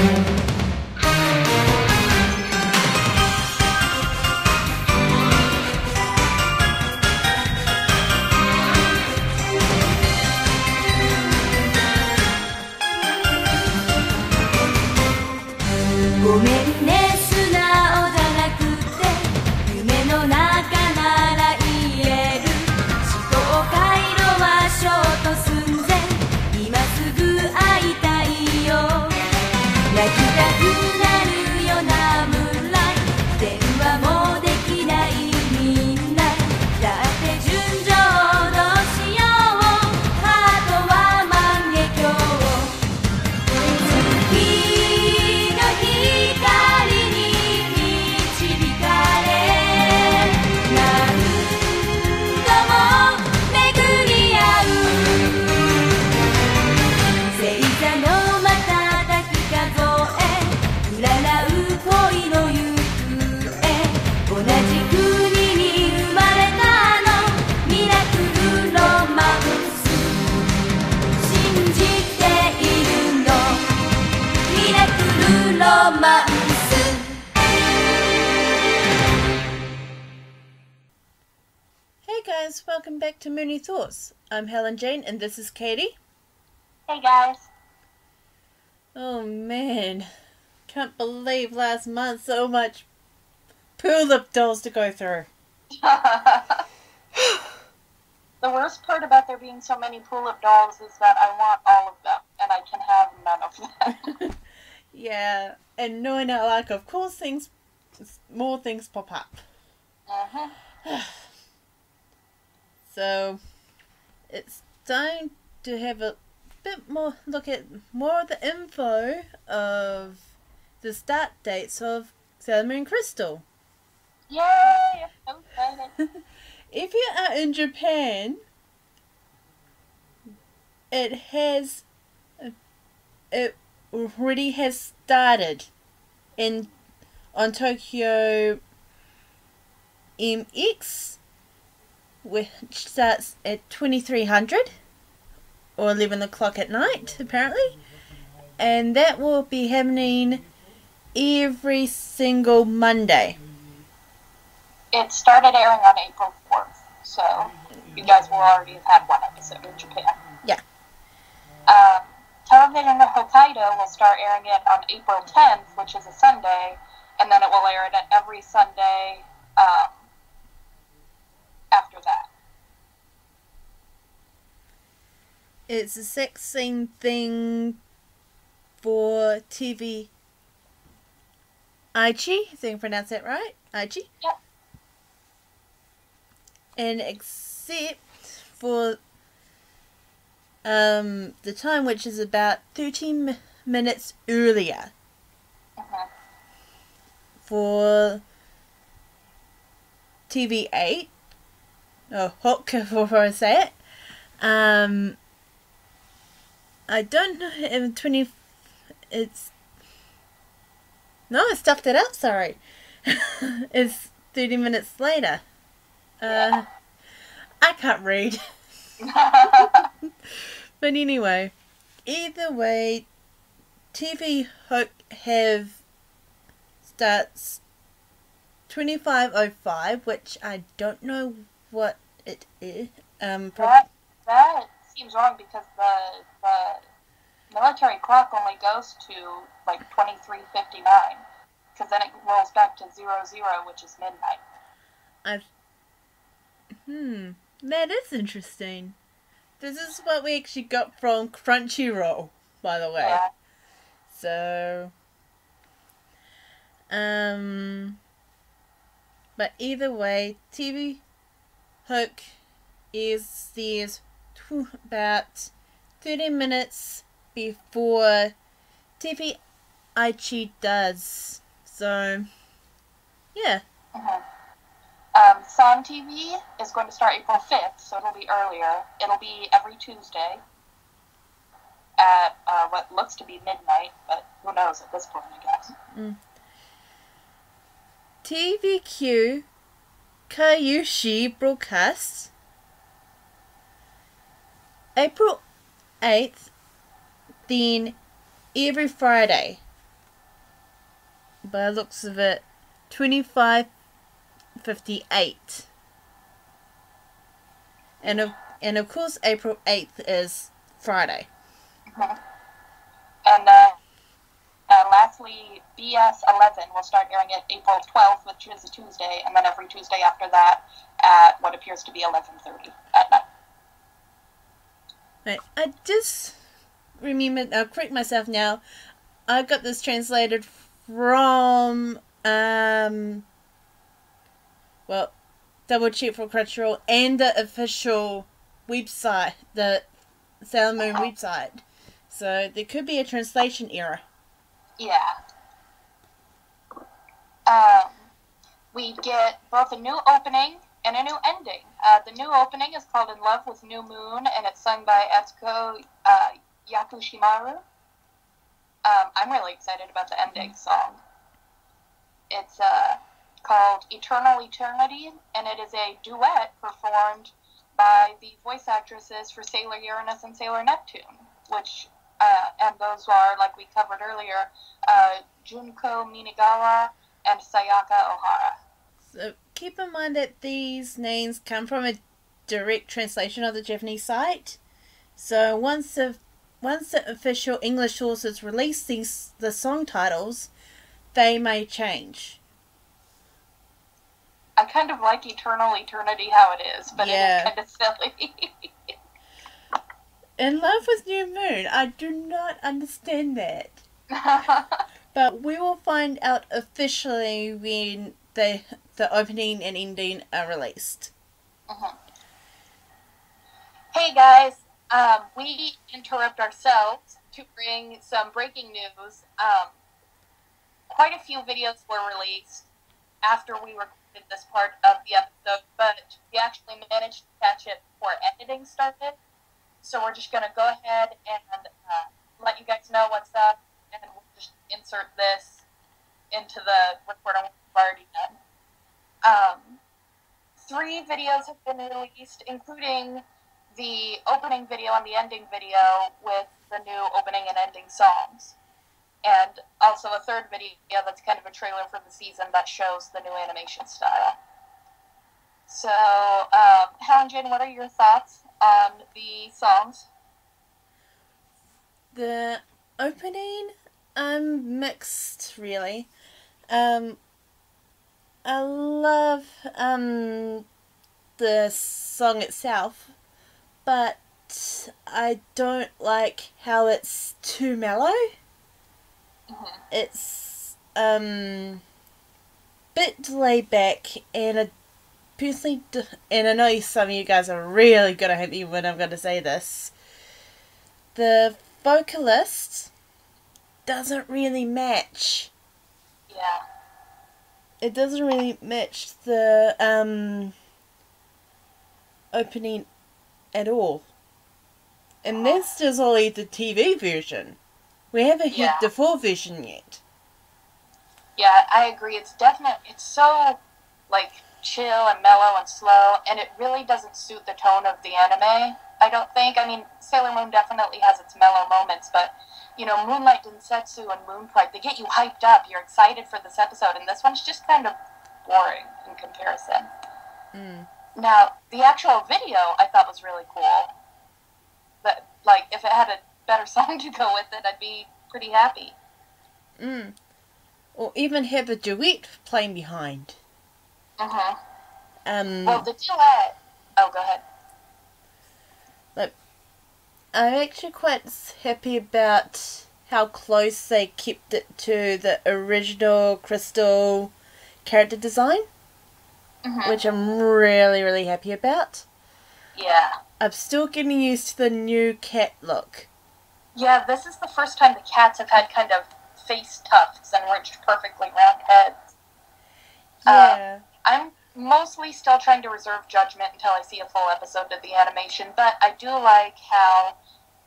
ごめんね素直じゃなくて夢の中なら言える思考回路はショート寸前今すぐ会いたいよ泣きたくなるよなムーンライト電話もできないみんなだって純情のしようハートは万華鏡月の光に導かれ何度も巡り合う星座の瞬き数え占う恋の行方同じ国に生まれたのミラクルロマンス信じているのミラクルロマンス Hey guys, welcome back to Moonie Thoughts. I'm HellenJane and this is Katie. Hey guys. Oh man, can't believe last month so much Pool-Lip dolls to go through. The worst part about there being so many Pool-Lip dolls is that I want all of them, and I can have none of them. Yeah, and knowing how like of course more things pop up. So it's time to have a bit more look at more of the info of the start dates of Sera Myu and Crystal. Yay! I'm so excited. If you are in Japan, it already has started on Tokyo MX, which starts at 2300 or 11 o'clock at night apparently, and that will be happening every single Monday. It started airing on April 4th, so you guys will already have had one episode in Japan. Yeah. Television in Hokkaido will start airing it on April 10th, which is a Sunday, and then it will air it every Sunday after that. It's the exact same thing for TV Aichi, I think I pronounced that right? Aichi? Yep. And except for the time, which is about 13 minutes earlier for TV8, or Hook before I say it. I don't know if I stuffed it up, sorry. It's 30 minutes later. I can't read. But anyway, either way, TV Hook starts 25:05, which I don't know what it is. That seems wrong because the military clock only goes to like 23:59, because then it rolls back to 00, which is midnight. That is interesting. This is what we actually got from Crunchyroll, by the way. Yeah. So, but either way, TV Hook is about 30 minutes before TV Aichi does. So, yeah. Sun TV is going to start April 5th, so it'll be earlier. It'll be every Tuesday at what looks to be midnight, but who knows at this point, I guess. TVQ Kayushi broadcasts April 8th, then every Friday by the looks of it, 25:58. And of course, April 8th is Friday. Mm-hmm. And lastly, BS11 will start airing at April 12th, which is a Tuesday, and then every Tuesday after that at what appears to be 11:30 at night. Right, I just remembered, I'll correct myself now, I got this translated from, well, double check for Crunchyroll and the official website, the Sera Myu website. So there could be a translation error. Yeah. We get both a new opening and a new ending. The new opening is called In Love with New Moon, and it's sung by Atsuko Yakushimaru. I'm really excited about the ending song. It's called Eternal Eternity, and it is a duet performed by the voice actresses for Sailor Uranus and Sailor Neptune, which, and those are, like we covered earlier, Junko Minigawa and Sayaka Ohara. So keep in mind that these names come from a direct translation of the Japanese site. So once the official English sources release the song titles, they may change. I kind of like Eternal Eternity how it is, but yeah. It is kind of silly. In Love with New Moon, I do not understand that. But we will find out officially when the opening and ending are released. Mm-hmm. Hey guys, we interrupt ourselves to bring some breaking news. Quite a few videos were released after we recorded this part of the episode, but we actually managed to catch it before editing started. So we're just going to go ahead and let you guys know what's up, and we'll just insert this into the recording we've already done. 3 videos have been released, including the opening video and the ending video with the new opening and ending songs. And also a 3rd video that's kind of a trailer for the season that shows the new animation style. So, HellenJane, what are your thoughts on the songs? The opening, I'm mixed, really. I love the song itself, but I don't like how it's too mellow. Mm-hmm. It's bit laid back, and I personally, and I know some of you guys are really gonna hate me when I'm gonna say this, the vocalist doesn't really match. Yeah. It doesn't really match the opening at all. And that's just only the TV version. We haven't had the full version yet. Yeah, I agree. It's so, like, chill and mellow and slow, and it really doesn't suit the tone of the anime, I don't think. I mean, Sailor Moon definitely has its mellow moments, but, you know, Moonlight Densetsu and Moonlight, they get you hyped up. You're excited for this episode, and this one's just kind of boring in comparison. Mm. Now, the actual video I thought was really cool. But, like, if it had a better song to go with it, I'd be pretty happy. Mm. Or even have a duet playing behind. Mm-hmm. Well, the duet... Oh, go ahead. Look, I'm actually quite happy about how close they kept it to the original Crystal character design. Mm-hmm. Which I'm really, really happy about. Yeah. I'm still getting used to the new cat look. Yeah, this is the first time the cats have had kind of face tufts and weren't just perfectly round heads. Yeah. I'm mostly still trying to reserve judgment until I see a full episode of the animation, but I do like how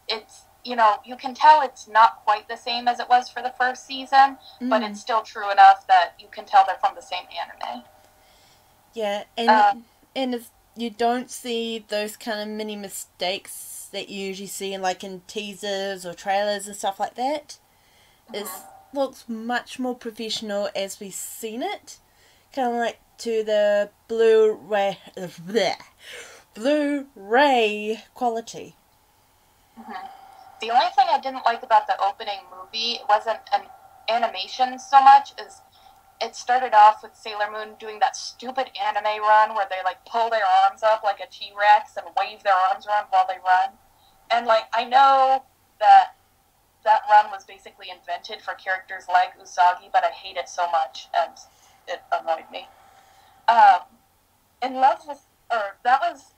it's, you know, you can tell it's not quite the same as it was for the first season, but it's still true enough that you can tell they're from the same anime. Yeah, and it's, you don't see those kind of mini mistakes that you usually see in, like, in teasers or trailers and stuff like that. looks much more professional as we've seen it. Kind of like to the Blu-ray quality. Mm-hmm. The only thing I didn't like about the opening movie wasn't an animation so much as it started off with Sailor Moon doing that stupid anime run where they like pull their arms up like a T-Rex and wave their arms around while they run. And like I know that run was basically invented for characters like Usagi, but I hate it so much and it annoyed me. That was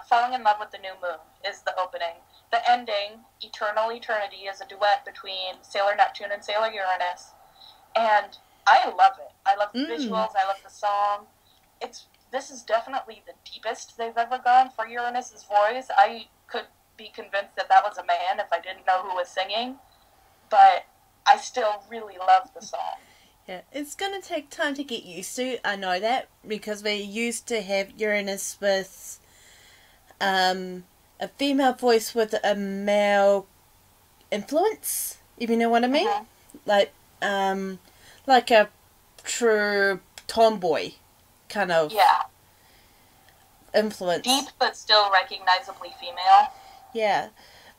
Falling in Love with the New Moon is the opening. The ending, Eternal Eternity, is a duet between Sailor Neptune and Sailor Uranus. And I love it. I love the visuals. I love the song. This is definitely the deepest they've ever gone for Uranus's voice. I could be convinced that was a man if I didn't know who was singing. But I still really love the song. Yeah, it's going to take time to get used to. I know that because we used to have Uranus with a female voice with a male influence, if you know what I mean. Mm-hmm. Like a true tomboy kind of influence. Deep but still recognizably female. Yeah,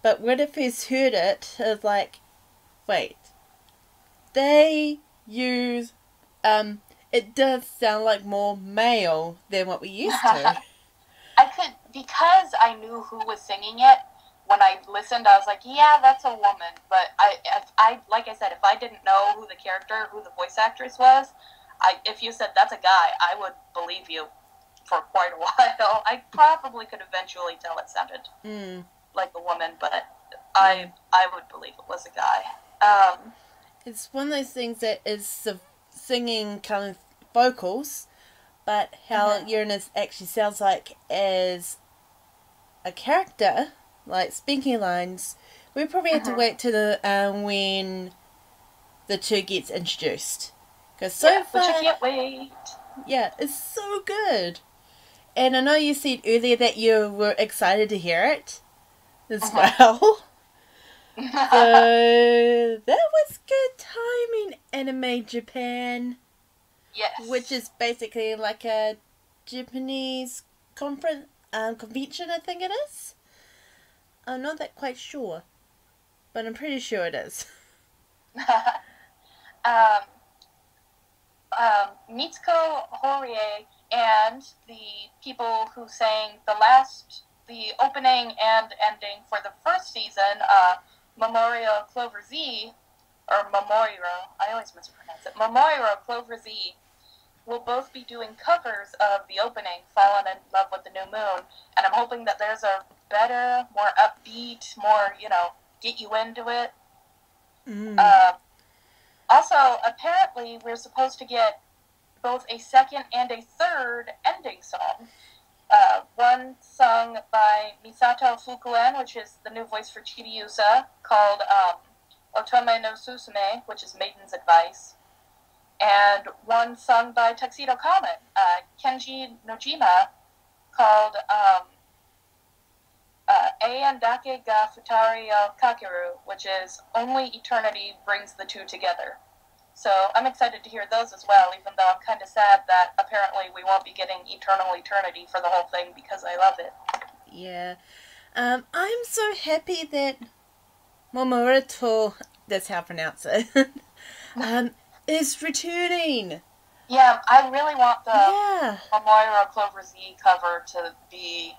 but when I first heard it, it's like, wait, they use, it does sound like more male than what we used to. Because I knew who was singing it, when I listened, I was like, yeah, that's a woman. But like I said, if I didn't know who the voice actress was, if you said that's a guy, I would believe you for quite a while. I probably could eventually tell it sounded like a woman, but I would believe it was a guy. It's one of those things that is the singing kind of vocals, but how Uranus actually sounds like as a character, like speaking lines, we probably have to wait to the when the two gets introduced. Because so far, which I can't wait. Yeah, it's so good. And I know you said earlier that you were excited to hear it as well. So that was good timing, Anime Japan. Yes. Which is basically like a Japanese convention, I think it is. I'm not that quite sure, but I'm pretty sure it is. Mitsuko Horie and the people who sang the opening and ending for the first season, Memorial Clover Z, or Memorial, I always mispronounce it, Memorial Clover Z, will both be doing covers of the opening, Fallen in Love with the New Moon, and I'm hoping that there's a better, more upbeat, more, get you into it. Also, apparently, we're supposed to get both a second and a third ending song. One sung by Misato Fukuen, which is the new voice for Chibiusa, called Otome no Susume, which is Maiden's Advice. And one sung by Tuxedo Common, Kenji Nojima, called Eian Dake ga Futari o Kakeru, which is Only Eternity Brings the Two Together. So I'm excited to hear those as well, even though I'm kind of sad that apparently we won't be getting Eternal Eternity for the whole thing because I love it. Yeah. I'm so happy that Momorito, that's how I pronounce it, is returning. Yeah, I really want the Memorial Clover Z cover to be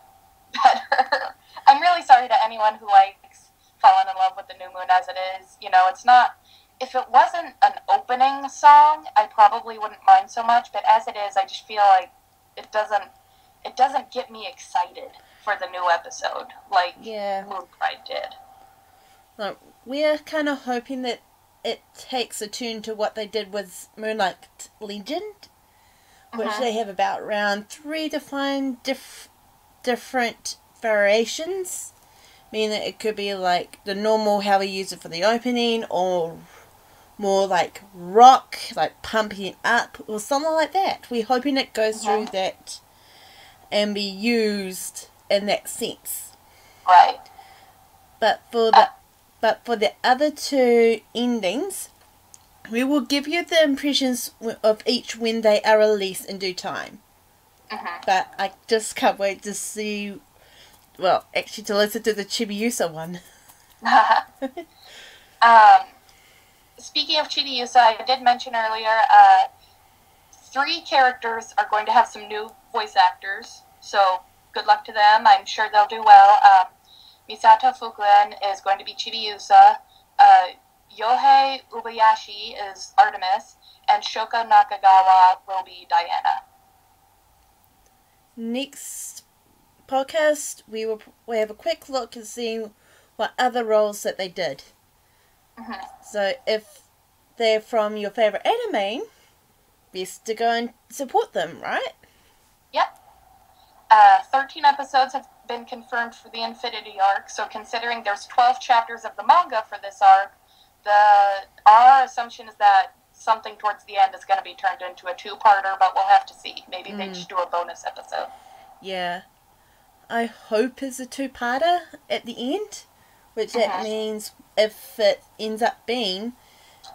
better. I'm really sorry to anyone who likes Fallen in Love with the New Moon as it is. It's not... If it wasn't an opening song, I probably wouldn't mind so much, but as it is, I just feel like it doesn't get me excited for the new episode like Moon Pride did. Look, we're kind of hoping that it takes a tune to what they did with Moonlight Legend, which they have about around 3 defined different variations, meaning that it could be like the normal how we use it for the opening, or more like rock, like pumping up, or something like that. We're hoping it goes through that and be used in that sense. Right. But for the other two endings, We will give you the impressions of each when they are released in due time. But I just can't wait to see, well, actually to listen to the Chibiusa one. Speaking of Chibiusa, I did mention earlier, 3 characters are going to have some new voice actors, so good luck to them. I'm sure they'll do well. Misato Fukuen is going to be Chibiusa, Yohei Ubayashi is Artemis, and Shoko Nakagawa will be Diana. Next podcast, we have a quick look and see what other roles that they did. So if they're from your favourite anime, best to go and support them, right? Yep. 13 episodes have been confirmed for the Infinity arc, so considering there's 12 chapters of the manga for this arc, our assumption is that something towards the end is going to be turned into a 2-parter, but we'll have to see. Maybe they just do a bonus episode. Yeah. I hope it's a 2-parter at the end, which that means if it ends up being,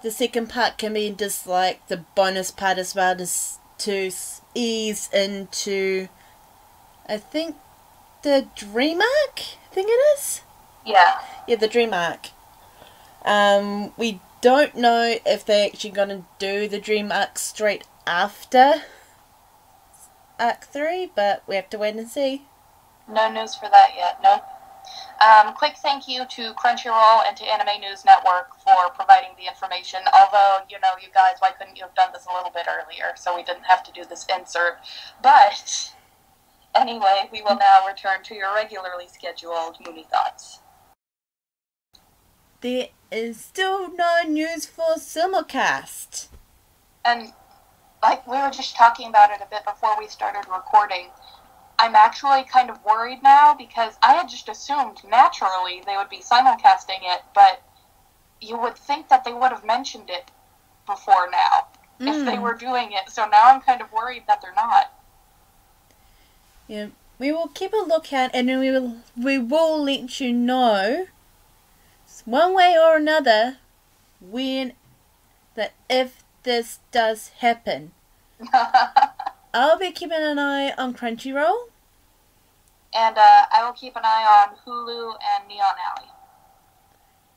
the second part can be just like the bonus part as well, just to ease into, I think, the dream arc? I think it is? Yeah. Yeah, the dream arc. We don't know if they're actually going to do the dream arc straight after arc 3, but we have to wait and see. No news for that yet, no. Quick thank you to Crunchyroll and to Anime News Network for providing the information. Although, you guys, why couldn't you have done this a little bit earlier so we didn't have to do this insert? But, anyway, we will now return to your regularly scheduled Moonie Thoughts. There is still no news for Simulcast. And, like we were just talking about it a bit before we started recording, I'm actually kind of worried now because I had just assumed naturally they would be simulcasting it, but you would think that they would have mentioned it before now if they were doing it. So now I'm kind of worried that they're not. Yeah, we will keep a lookout and then we will let you know one way or another if this does happen. I'll be keeping an eye on Crunchyroll. And I will keep an eye on Hulu and Neon Alley.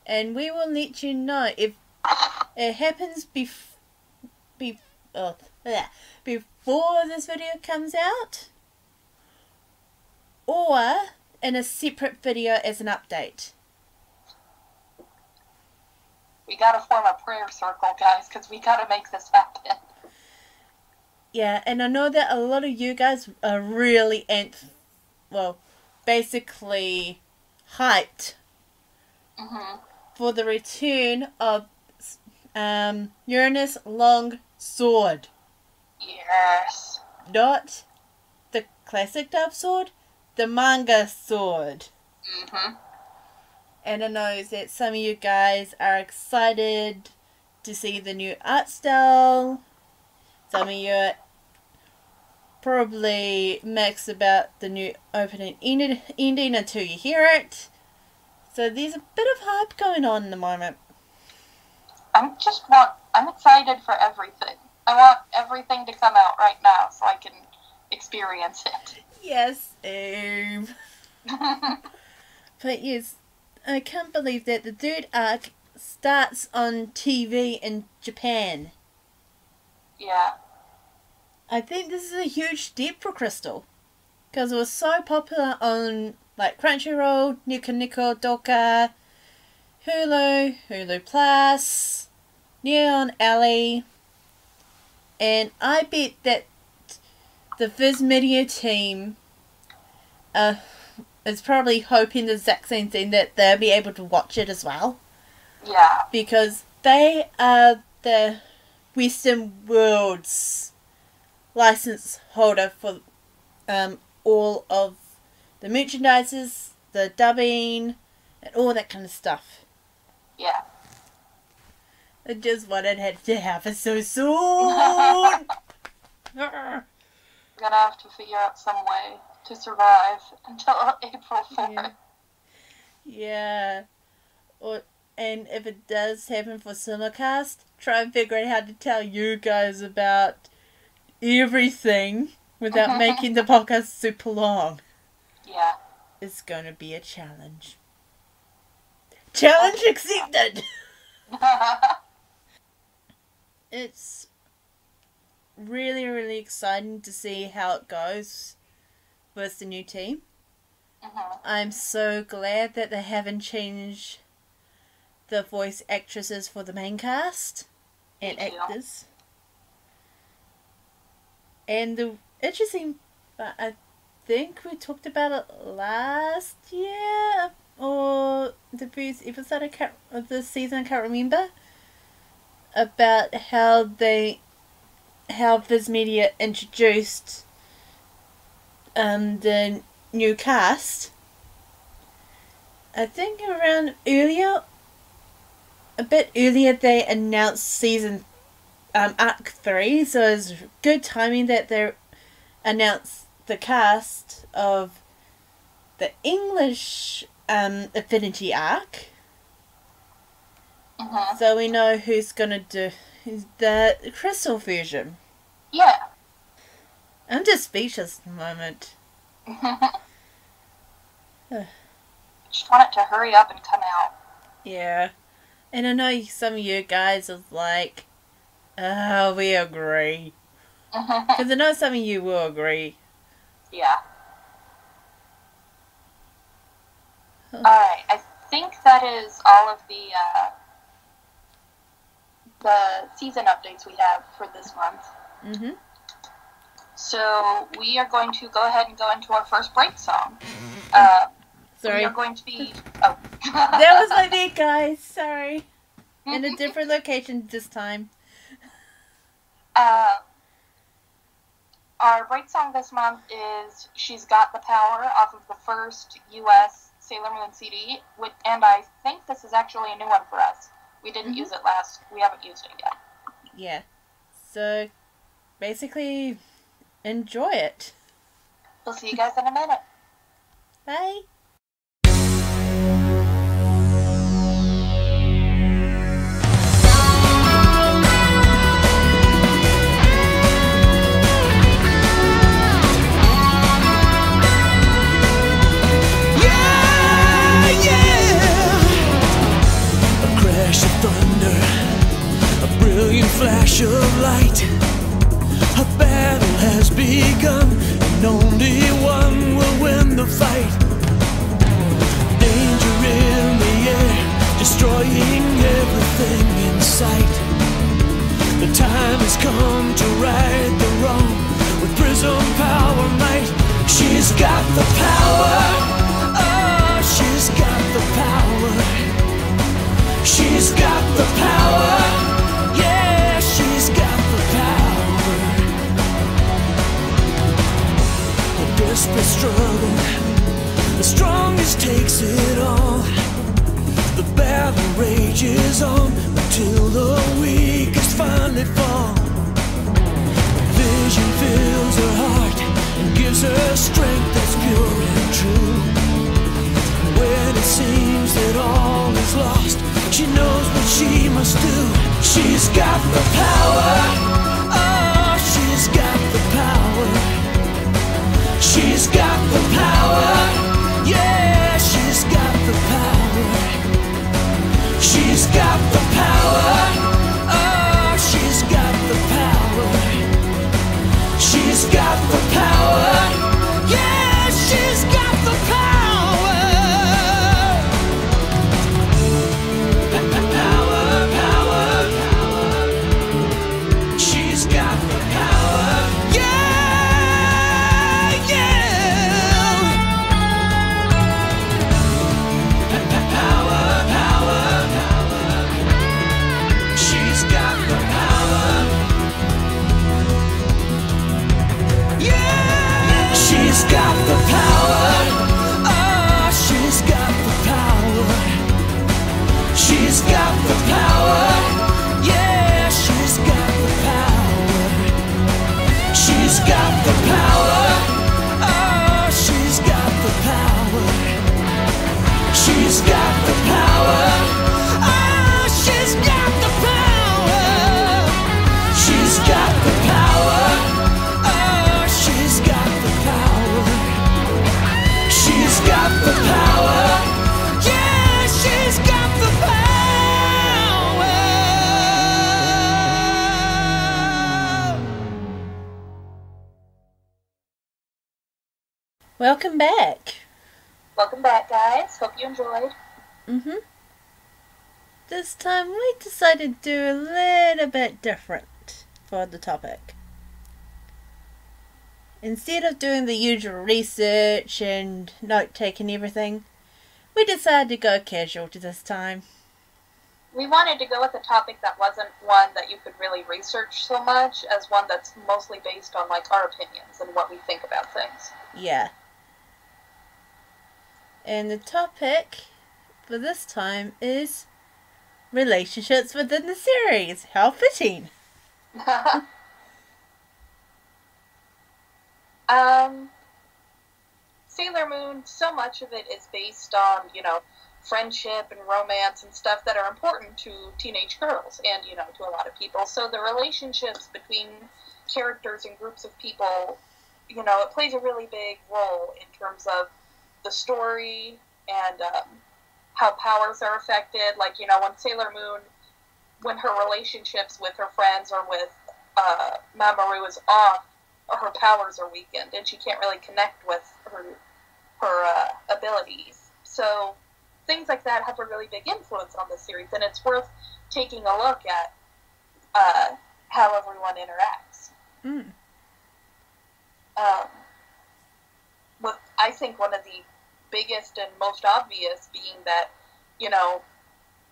And we will let you know if it happens before this video comes out, or in a separate video as an update. We gotta form a prayer circle, guys, because we gotta make this happen. Yeah, and I know that a lot of you guys are really basically hyped for the return of Uranus Long Sword. Yes. Not the classic dub sword, the manga sword. And I know that some of you guys are excited to see the new art style. Some of you are probably mixed about the new opening ending until you hear it. So there's a bit of hype going on in the moment. I'm excited for everything. I want everything to come out right now so I can experience it. Yes, Eve. But yes, I can't believe that the third arc starts on TV in Japan. Yeah. I think this is a huge step for Crystal. Because it was so popular on like Crunchyroll, Nico Nico Doka, Hulu Plus, Neon Alley. And I bet that the Viz Media team is probably hoping the exact same thing, that they'll be able to watch it as well. Yeah. Because they are the Western world's license holder for all of the merchandises, the dubbing, and all that kind of stuff. Yeah. I just wanted it to happen so soon. We're gonna have to figure out some way to survive until April 4th. Yeah. Or And if it does happen for simulcast, try and figure out how to tell you guys about everything without making the podcast super long. Yeah. It's going to be a challenge. Challenge accepted! It's really, really exciting to see how it goes with the new team. I'm so glad that they haven't changed the voice actresses for the main cast and actors. And the interesting, I think we talked about it last year or the previous episode of the season, I can't remember, about how Viz Media introduced the new cast. I think a bit earlier they announced season arc 3, so it's good timing that they announced the cast of the English Affinity arc. So we know who's gonna do the Crystal version. Yeah. I'm just speechless at the moment. Just want it to hurry up and come out. Yeah. And I know some of you guys are like, oh, we agree. Because I know some of you will agree. Yeah. Alright, I think that is all of the season updates we have for this month. So we are going to go ahead and go into our first break song. Sorry. We are going to be... Oh. That was my big guys. Sorry. In a different location this time. Our break song this month is She's Got the Power off of the first US Sailor Moon CD. And I think this is actually a new one for us. We didn't use it we haven't used it yet. Yeah. So, basically, enjoy it. We'll see you guys in a minute. Bye. Flash of light, a battle has begun, and only one will win the fight. Danger in the air, destroying everything in sight. The time has come to right the wrong with Prism Power Might. She's got the power, oh, she's got the power. She's got the power. She's got the power. A desperate struggle, the strongest takes it all. The battle rages on until the weakest finally fall. Vision fills her heart and gives her strength that's pure and true. When it seems that all is lost, she knows what she must do. She's got the power. Oh, she's got the power. She's got the power. Yeah, she's got the power. She's got the power. Oh, she's got the power. She's got the power. Yeah, she's got the power. Welcome back. Welcome back, guys. Hope you enjoyed. This time we decided to do a little bit different for the topic. Instead of doing the usual research and note-taking everything, we decided to go casual to this time. We wanted to go with a topic that wasn't one that you could really research so much as one that's mostly based on, like, our opinions and what we think about things. Yeah. And the topic for this time is relationships within the series. How fitting. Sailor Moon, so much of it is based on, friendship and romance and stuff that are important to teenage girls and, to a lot of people. So the relationships between characters and groups of people, it plays a really big role in terms of the story and how powers are affected. Like, when Sailor Moon, when her relationships with her friends or with Mamoru is off, her powers are weakened and she can't really connect with her abilities. So things like that have a really big influence on the series, and it's worth taking a look at how everyone interacts. With, I think, one of the biggest and most obvious being that,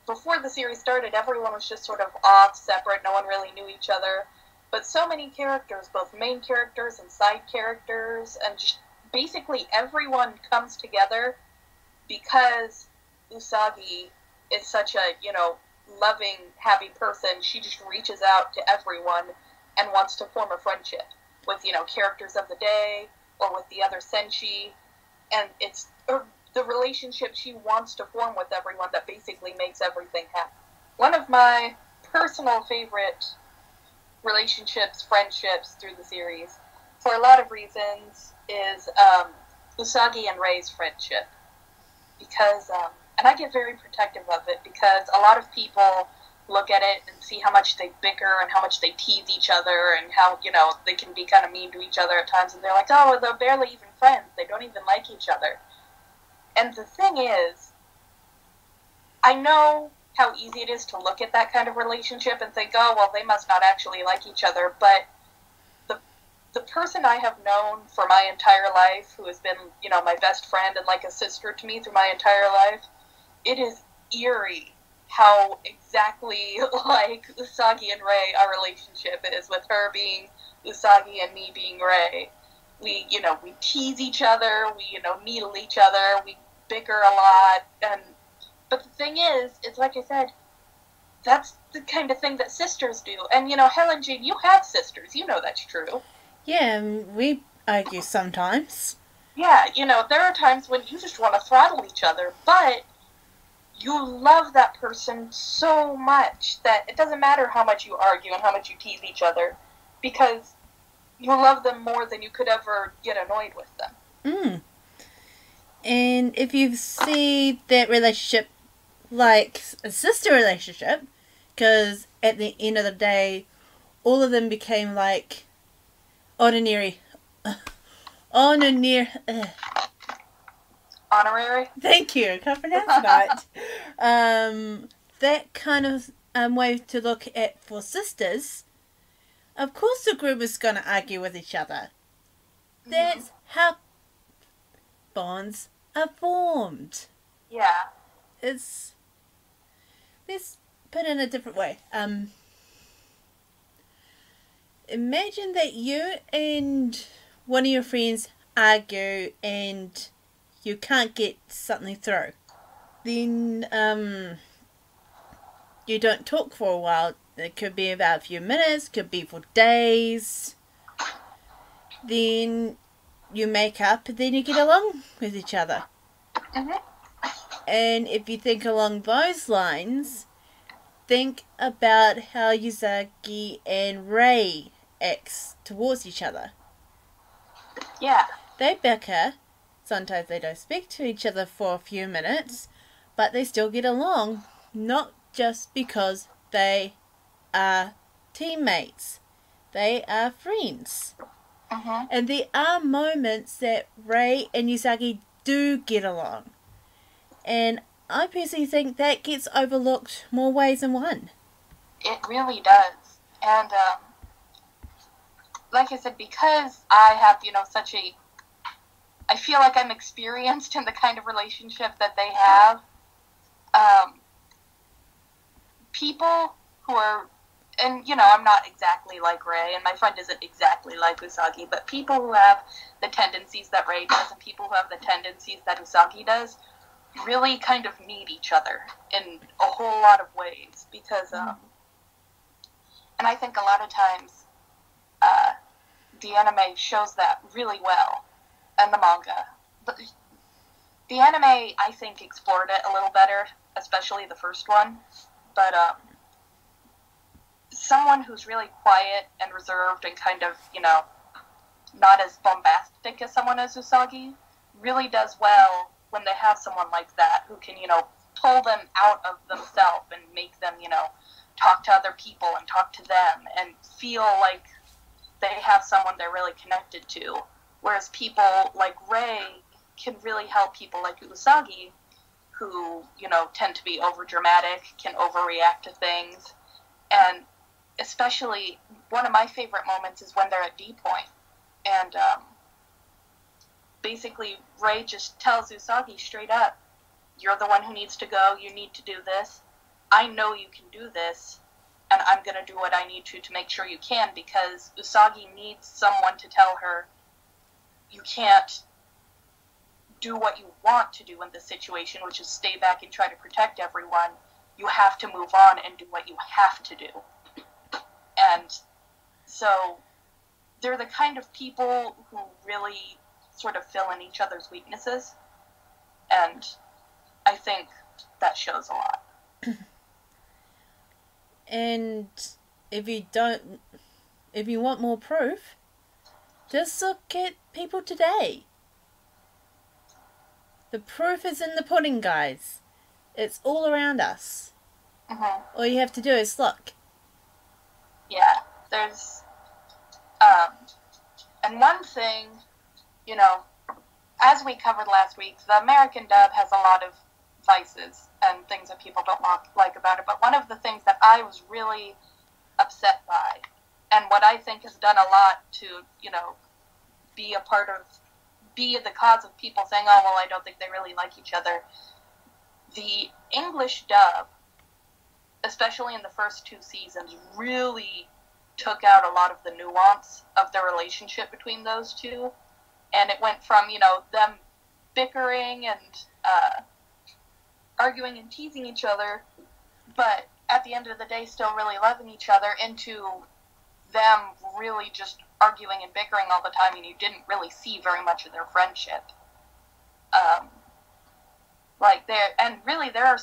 before the series started, everyone was just sort of off, separate, no one really knew each other. But so many characters, both main characters and side characters, and just basically everyone comes together because Usagi is such a, loving, happy person. She just reaches out to everyone and wants to form a friendship with, characters of the day or with the other Senshi. And it's the relationship she wants to form with everyone that basically makes everything happen. One of my personal favorite relationships, friendships through the series, for a lot of reasons, is Usagi and Rei's friendship. Because, and I get very protective of it, because a lot of people look at it and see how much they bicker and how much they tease each other and how, they can be kind of mean to each other at times, and they're like, oh, they're barely even friends, they don't even like each other. And the thing is, I know how easy it is to look at that kind of relationship and think, oh, well, they must not actually like each other, but the person I have known for my entire life, who has been, my best friend and like a sister to me through my entire life, it is eerie how exactly like Usagi and Rei our relationship is, with her being Usagi and me being Rei. We, we tease each other, we, needle each other, we bicker a lot, but the thing is, it's like I said, that's the kind of thing that sisters do. And, HellenJane, you have sisters, that's true. Yeah, we argue sometimes. Yeah, there are times when you just want to throttle each other, but you love that person so much that it doesn't matter how much you argue and how much you tease each other, because you love them more than you could ever get annoyed with them. And if you see that relationship like a sister relationship, because at the end of the day, all of them became like honorary. Thank you. I can't pronounce that. That kind of way to look at for sisters. Of course, the group is going to argue with each other. That's how bonds are formed. Yeah. Let's put it in a different way. Imagine that you and one of your friends argue and you can't get something through. Then you don't talk for a while. It could be about a few minutes, could be for days. Then you make up and then you get along with each other. And if you think along those lines, think about how Usagi and Rei acts towards each other. Yeah. They bicker. Sometimes they don't speak to each other for a few minutes, but they still get along. Not just because they are teammates. They are friends. And there are moments that Rei and Usagi do get along. And I personally think that gets overlooked more ways than one. It really does. And, like I said, because I have, such a... I feel like I'm experienced in the kind of relationship that they have. People who are... And, I'm not exactly like Rei, and my friend isn't exactly like Usagi, but people who have the tendencies that Rei does and people who have the tendencies that Usagi does really kind of need each other in a whole lot of ways. Because, and I think a lot of times the anime shows that really well, and the manga. The anime, I think, explored it a little better, especially the first one, but, someone who's really quiet and reserved and kind of, not as bombastic as someone as Usagi really does well when they have someone like that who can, pull them out of themselves and make them, talk to other people and talk to them and feel like they have someone they're really connected to. Whereas people like Rei can really help people like Usagi who, tend to be overdramatic, can overreact to things. And especially, one of my favorite moments is when they're at D point. And basically, Rei just tells Usagi straight up, you're the one who needs to go, you need to do this. I know you can do this, and I'm going to do what I need to make sure you can, because Usagi needs someone to tell her, you can't do what you want to do in this situation, which is stay back and try to protect everyone. You have to move on and do what you have to do. And so they're the kind of people who really sort of fill in each other's weaknesses. And I think that shows a lot. And if you want more proof, just look at people today. The proof is in the pudding, guys. It's all around us. All you have to do is look. Yeah, there's, and one thing, as we covered last week, the American dub has a lot of vices and things that people don't like about it, but one of the things that I was really upset by, and what I think has done a lot to, be the cause of people saying, oh, well, I don't think they really like each other, the English dub, especially in the first 2 seasons, really took out a lot of the nuance of the relationship between those two. And it went from, them bickering and arguing and teasing each other, but at the end of the day still really loving each other, into them really just arguing and bickering all the time, and you didn't really see very much of their friendship. There are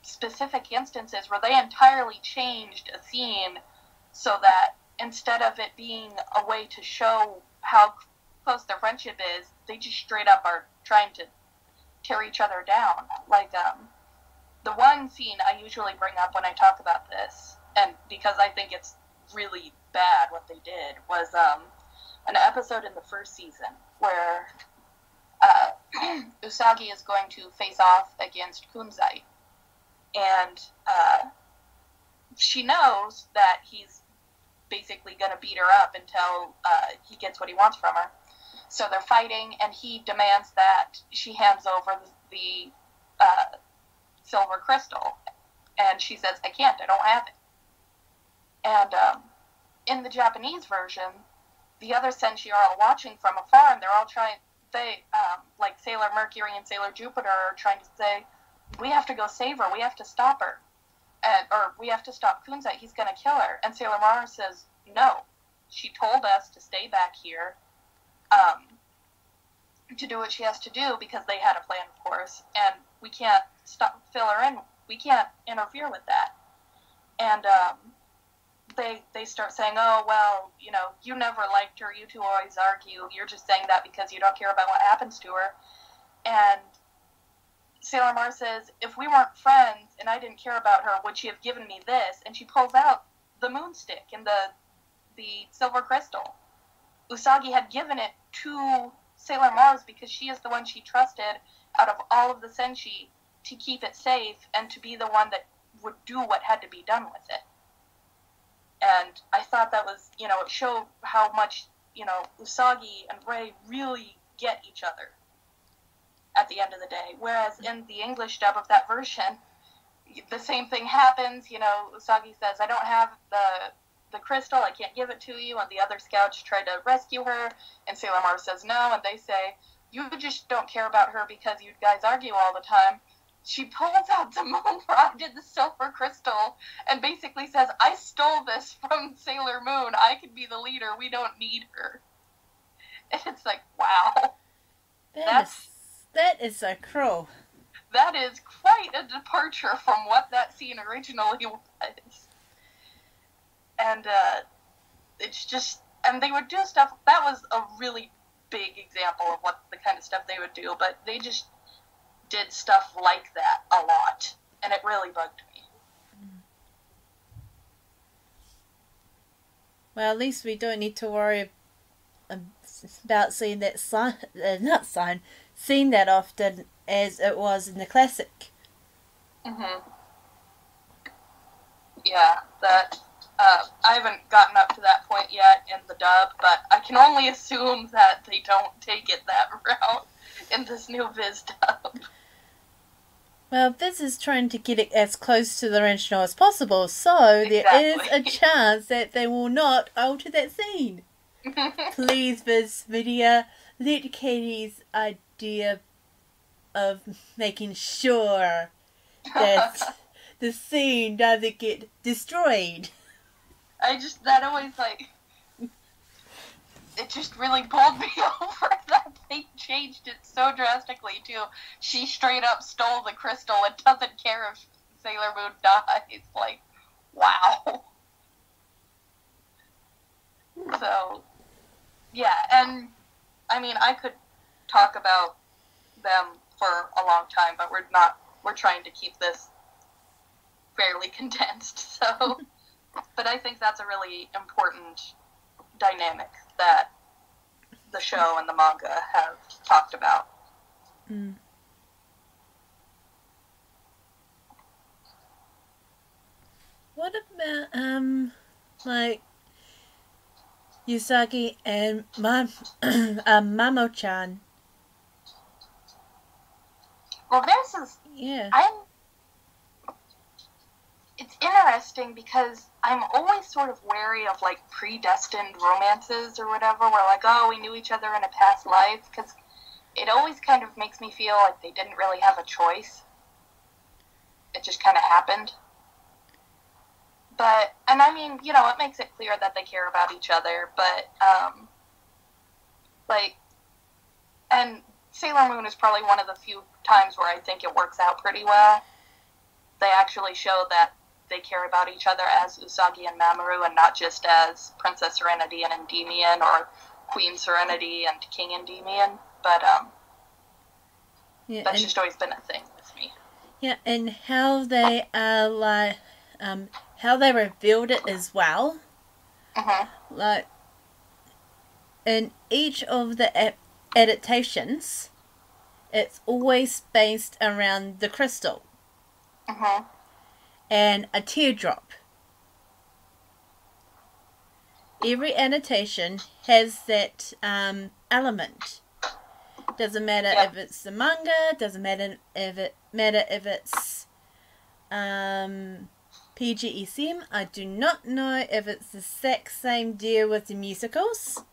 specific instances where they entirely changed a scene so that instead of it being a way to show how close their friendship is, they just straight up are trying to tear each other down. Like, the one scene I usually bring up when I talk about this, and because I think it's really bad what they did, was an episode in the first season where Usagi is going to face off against Kunzai. And she knows that he's basically going to beat her up until he gets what he wants from her. So they're fighting, and he demands that she hands over the silver crystal. And she says, I can't, I don't have it. And in the Japanese version, the other Senshi are all watching from afar, and they're all trying, like Sailor Mercury and Sailor Jupiter are trying to say, we have to go save her, we have to stop her. Or we have to stop Kunzai, he's going to kill her. And Sailor Mars says, no, she told us to stay back here, to do what she has to do, because they had a plan, of course, and we can't fill her in, we can't interfere with that. And they start saying, oh, well, you never liked her, you two always argue, you're just saying that because you don't care about what happens to her. And Sailor Mars says, if we weren't friends and I didn't care about her, would she have given me this? And she pulls out the moon stick and the silver crystal. Usagi had given it to Sailor Mars because she is the one she trusted out of all of the Senshi to keep it safe and to be the one that would do what had to be done with it. And I thought that was, you know, it showed how much, you know, Usagi and Rei really get each other at the end of the day. Whereas in the English dub of that version, the same thing happens. You know, Usagi says, I don't have the crystal, I can't give it to you, and the other scouts try to rescue her, and Sailor Mars says no, and they say, you just don't care about her because you guys argue all the time. She pulls out the moon rod and the silver crystal and basically says, I stole this from Sailor Moon. I can be the leader. We don't need her. And it's like, wow. That is so cruel. That is quite a departure from what that scene originally was. And it's just, and they would do stuff, that was a really big example of what the kind of stuff they would do, but they just did stuff like that a lot, and it really bugged me. Well, at least we don't need to worry about seeing that seeing that often as it was in the classic. Yeah, that I haven't gotten up to that point yet in the dub, but I can only assume that they don't take it that route in this new Viz dub. Well, Viz is trying to get it as close to the original as possible, so there is a chance that they will not alter that scene. Please, Viz Media, let Katie's idea of making sure that the scene doesn't get destroyed. That always, like, it just really pulled me over that they changed it so drastically, too. She straight up stole the crystal and doesn't care if Sailor Moon dies. Like, wow. So, yeah, and, I mean, I could talk about them for a long time, but we're trying to keep this fairly condensed, so... But I think that's a really important dynamic that the show and the manga have talked about. What about, like, Usagi and Mamo-chan? Well, this is... Yeah. It's interesting because I'm always sort of wary of, like, predestined romances or whatever, where, like, oh, we knew each other in a past life, because it always kind of makes me feel like they didn't really have a choice. It just kind of happened. But, and I mean, you know, it makes it clear that they care about each other, but, like, and Sailor Moon is probably one of the few times where I think it works out pretty well. They actually show that they care about each other as Usagi and Mamoru and not just as Princess Serenity and Endymion or Queen Serenity and King Endymion. But that's just always been a thing with me. Yeah, and how they like how they revealed it as well. Like in each of the adaptations, it's always based around the crystal. And a teardrop. Every annotation has that element. Doesn't matter if it's the manga, doesn't matter if it's PGSM. I do not know if it's the exact same deal with the musicals,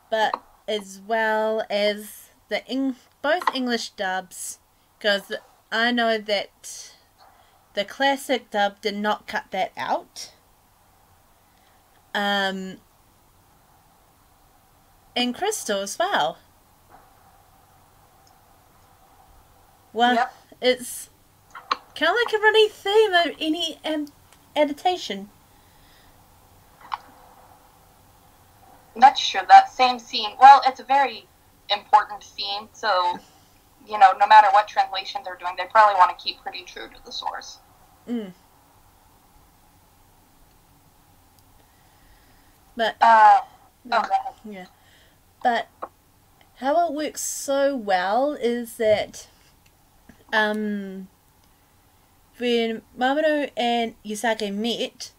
but as well as both English dubs, because I know that the classic dub did not cut that out. And Crystal as well. Well, it's kind of like a running theme of any adaptation. That's true, that same scene. Well, it's a very important theme, so... You know, no matter what translation they're doing, they probably want to keep pretty true to the source. But Oh, go ahead. Yeah. But how it works so well is that when Mamoru and Yusake met,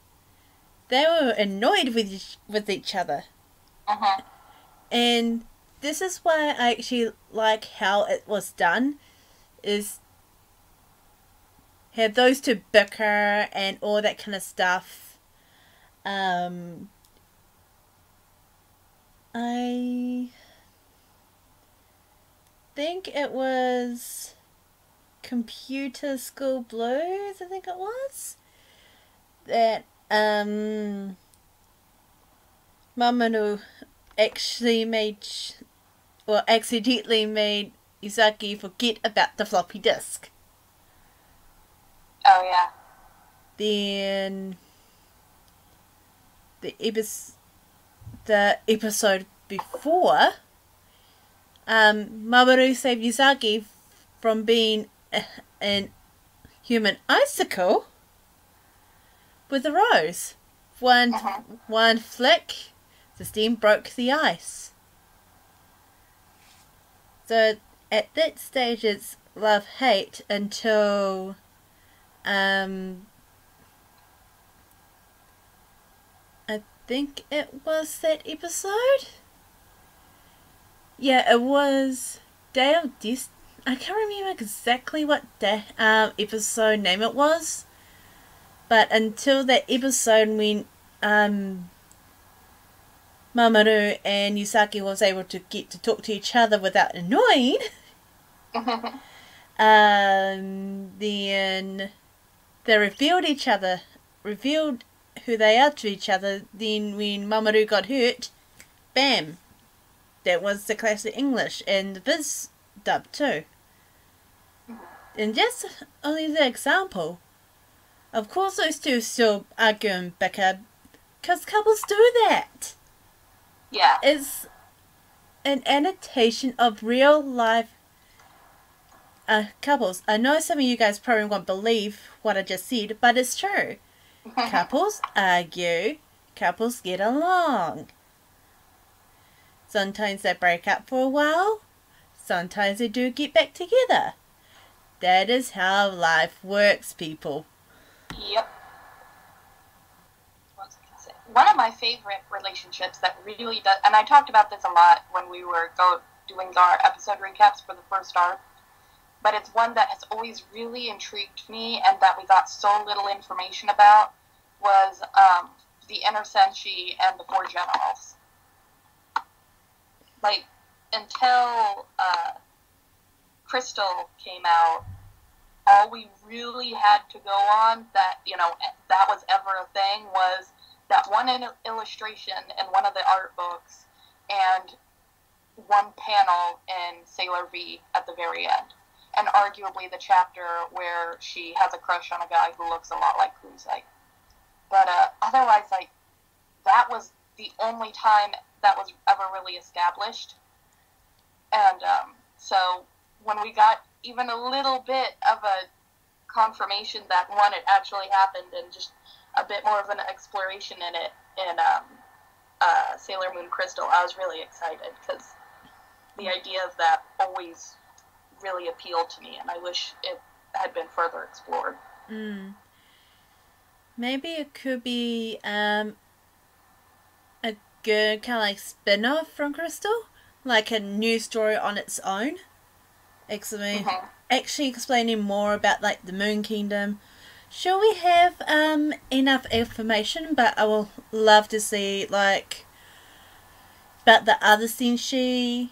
they were annoyed with each other. Uh-huh. And this is why I actually like how it was done, is have those two bicker and all that kind of stuff. I think it was Computer School Blues, I think it was, that Mamoru actually accidentally made Izaki forget about the floppy disk. Oh, yeah. Then the episode before, Mamoru saved Izaki from being an human icicle with a rose. One flick, the steam broke the ice. So at that stage it's love-hate until I think it was that episode. Yeah, it was Day of Destiny. I can't remember exactly what episode name it was. But until that episode when Mamoru and Yusaki was able to get to talk to each other without annoying, then they revealed who they are to each other. Then when Mamoru got hurt, bam, that was the classic English and the Viz dub too. And that's only the example. Of course those two still argue and bicker, because couples do that. Yeah. It's an adaptation of real life couples. I know some of you guys probably won't believe what I just said, but it's true. Couples argue, couples get along. Sometimes they break up for a while, sometimes they do get back together. That is how life works, people. Yep. What was I gonna say? One of my favorite relationships that really does, and I talked about this a lot when we were doing our episode recaps for the first arc, but it's one that has always really intrigued me and that we got so little information about, was the inner Senshi and the Four Generals. Like, until Crystal came out, all we really had to go on that was ever a thing was that one illustration in one of the art books and one panel in Sailor V at the very end. And arguably the chapter where she has a crush on a guy who looks a lot like Kunzai. But otherwise, like, that was the only time that was ever really established. And so when we got even a little bit of a confirmation that, one, it actually happened, and just a bit more of an exploration in it in Sailor Moon Crystal, I was really excited, because the idea of that always really appealed to me, and I wish it had been further explored. Maybe it could be a good kind of like spin-off from Crystal, like a new story on its own. Actually explaining more about like the Moon Kingdom. Sure, we have enough information, but I will love to see like about the other Senshi.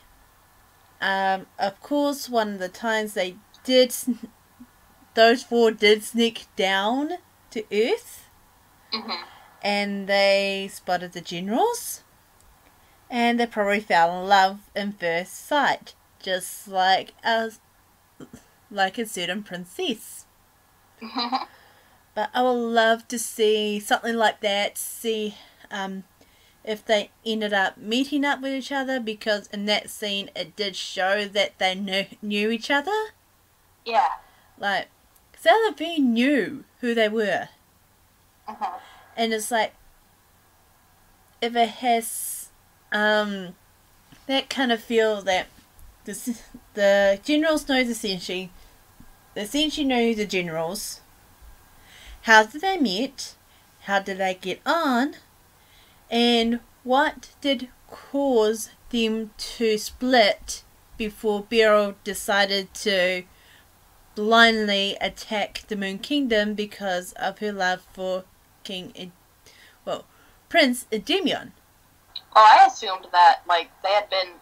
Of course, one of the times those four did sneak down to Earth, and they spotted the generals, and they probably fell in love in first sight, just like a certain princess. But I would love to see something like that, see if they ended up meeting up with each other, because in that scene it did show that they knew each other. Yeah. Like, Sailor V knew who they were. And it's like, if it has that kind of feel that the generals know the Senshi know the generals. How did they meet? How did they get on? And what did cause them to split before Beryl decided to blindly attack the Moon Kingdom because of her love for Prince Endymion? Well, I assumed that, like, they had been,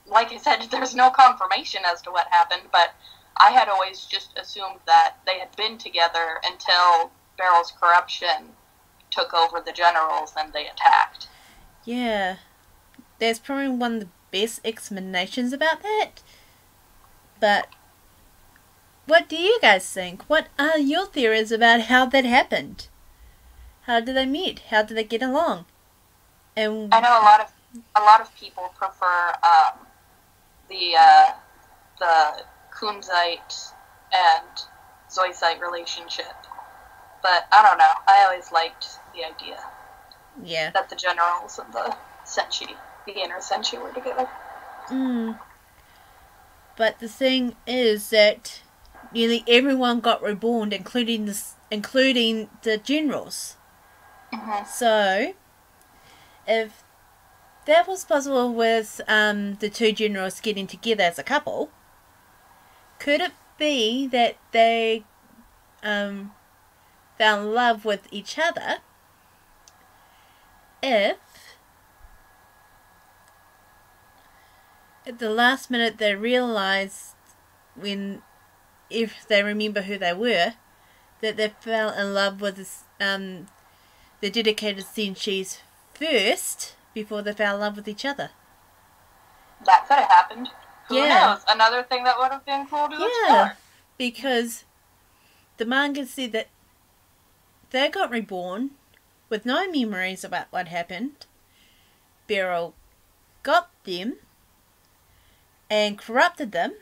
like I said, there's no confirmation as to what happened, but I had always just assumed that they had been together until Beryl's corruption took over the generals and they attacked. Yeah. There's probably one of the best explanations about that. But what do you guys think? What are your theories about how that happened? How did they meet? How did they get along? And I know a lot of people prefer the Kunzite and Zoisite relationship, but I don't know. I always liked the idea that the generals and the Senshi, the inner Senshi, were together. But the thing is that nearly everyone got reborn, including the generals. So, if that was possible with the two generals getting together as a couple, could it be that they fell in love with each other if at the last minute they realized, if they remember who they were, that they fell in love with the dedicated Senshis first before they fell in love with each other? That could have happened. Who knows? Another thing that would have been cool to explore. Because the manga said that they got reborn with no memories about what happened. Beryl got them and corrupted them,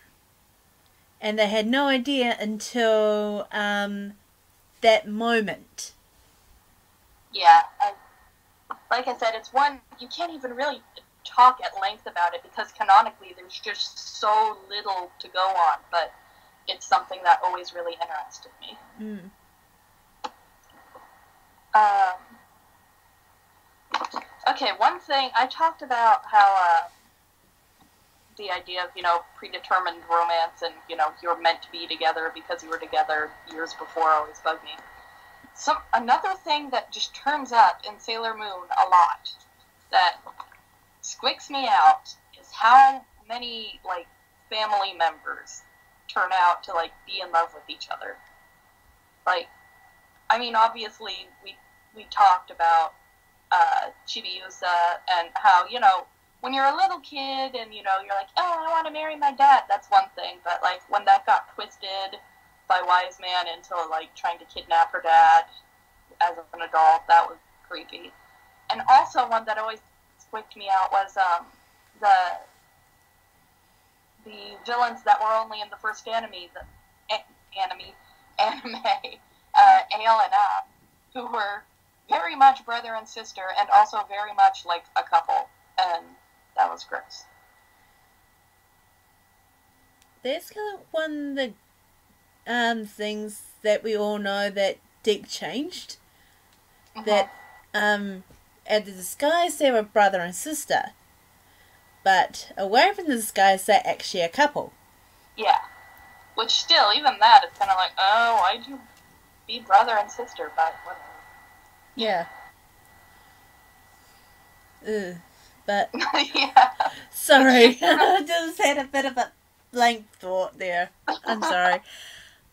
and they had no idea until that moment. Yeah, like I said, it's one you can't even really talk at length about it because canonically there's just so little to go on, but it's something that always really interested me. Okay, one thing, I talked about how the idea of, predetermined romance and, you're meant to be together because you were together years before always bugged me. Another thing that just turns up in Sailor Moon a lot that squicks me out is how many, family members turn out to, be in love with each other. Obviously, we talked about Chibiusa and how, when you're a little kid and, you're like, oh, I want to marry my dad, that's one thing. But, when that got twisted by Wise Man into, trying to kidnap her dad as an adult, that was creepy. And also one that always squicked me out was the villains that were only in the first anime, Ale and Ab, who were very much brother and sister and also very much like a couple, and that was gross. There's kind of one of the things that we all know that DiC changed. That at the disguise they were brother and sister, but away from the disguise they're actually a couple. Yeah, which still, even that, it's kind of like, oh, why'd you be brother and sister? But whatever. Yeah. But yeah. Sorry, I just had a bit of a blank thought there. I'm sorry.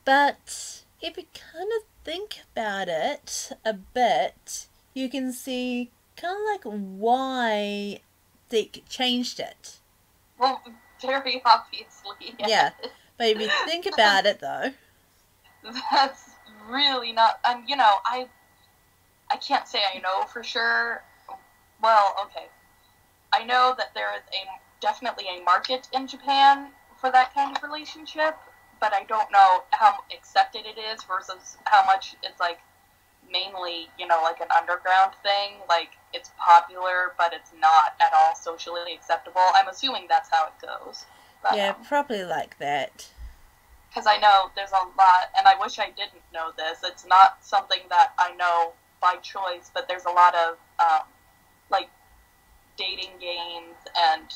But if you kind of think about it a bit, you can see kind of why DiC changed it. Well, very obviously. Yes. Yeah, but if you think about it though, that's really not. I can't say I know for sure. Well, okay. I know that there is definitely a market in Japan for that kind of relationship, but I don't know how accepted it is versus how much it's mainly, you know, like an underground thing. Like, it's popular, but it's not at all socially acceptable. I'm assuming that's how it goes. But, Yeah, probably like that. because I know there's a lot, and I wish I didn't know this. It's not something that I know by choice, but there's a lot of, like, dating games and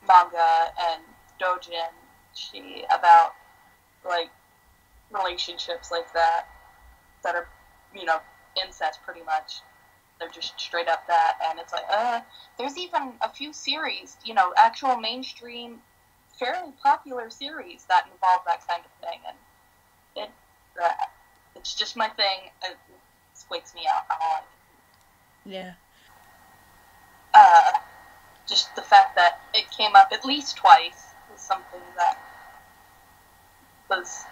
manga and doujinshi about, like, relationships like that are, you know, incest pretty much. They're just straight up that, and it's like, there's even a few series, you know, actual mainstream, fairly popular series that involve that kind of thing, and it's just my thing. It squeaks me out. I don't like it. Yeah. Just the fact that it came up at least twice was something that was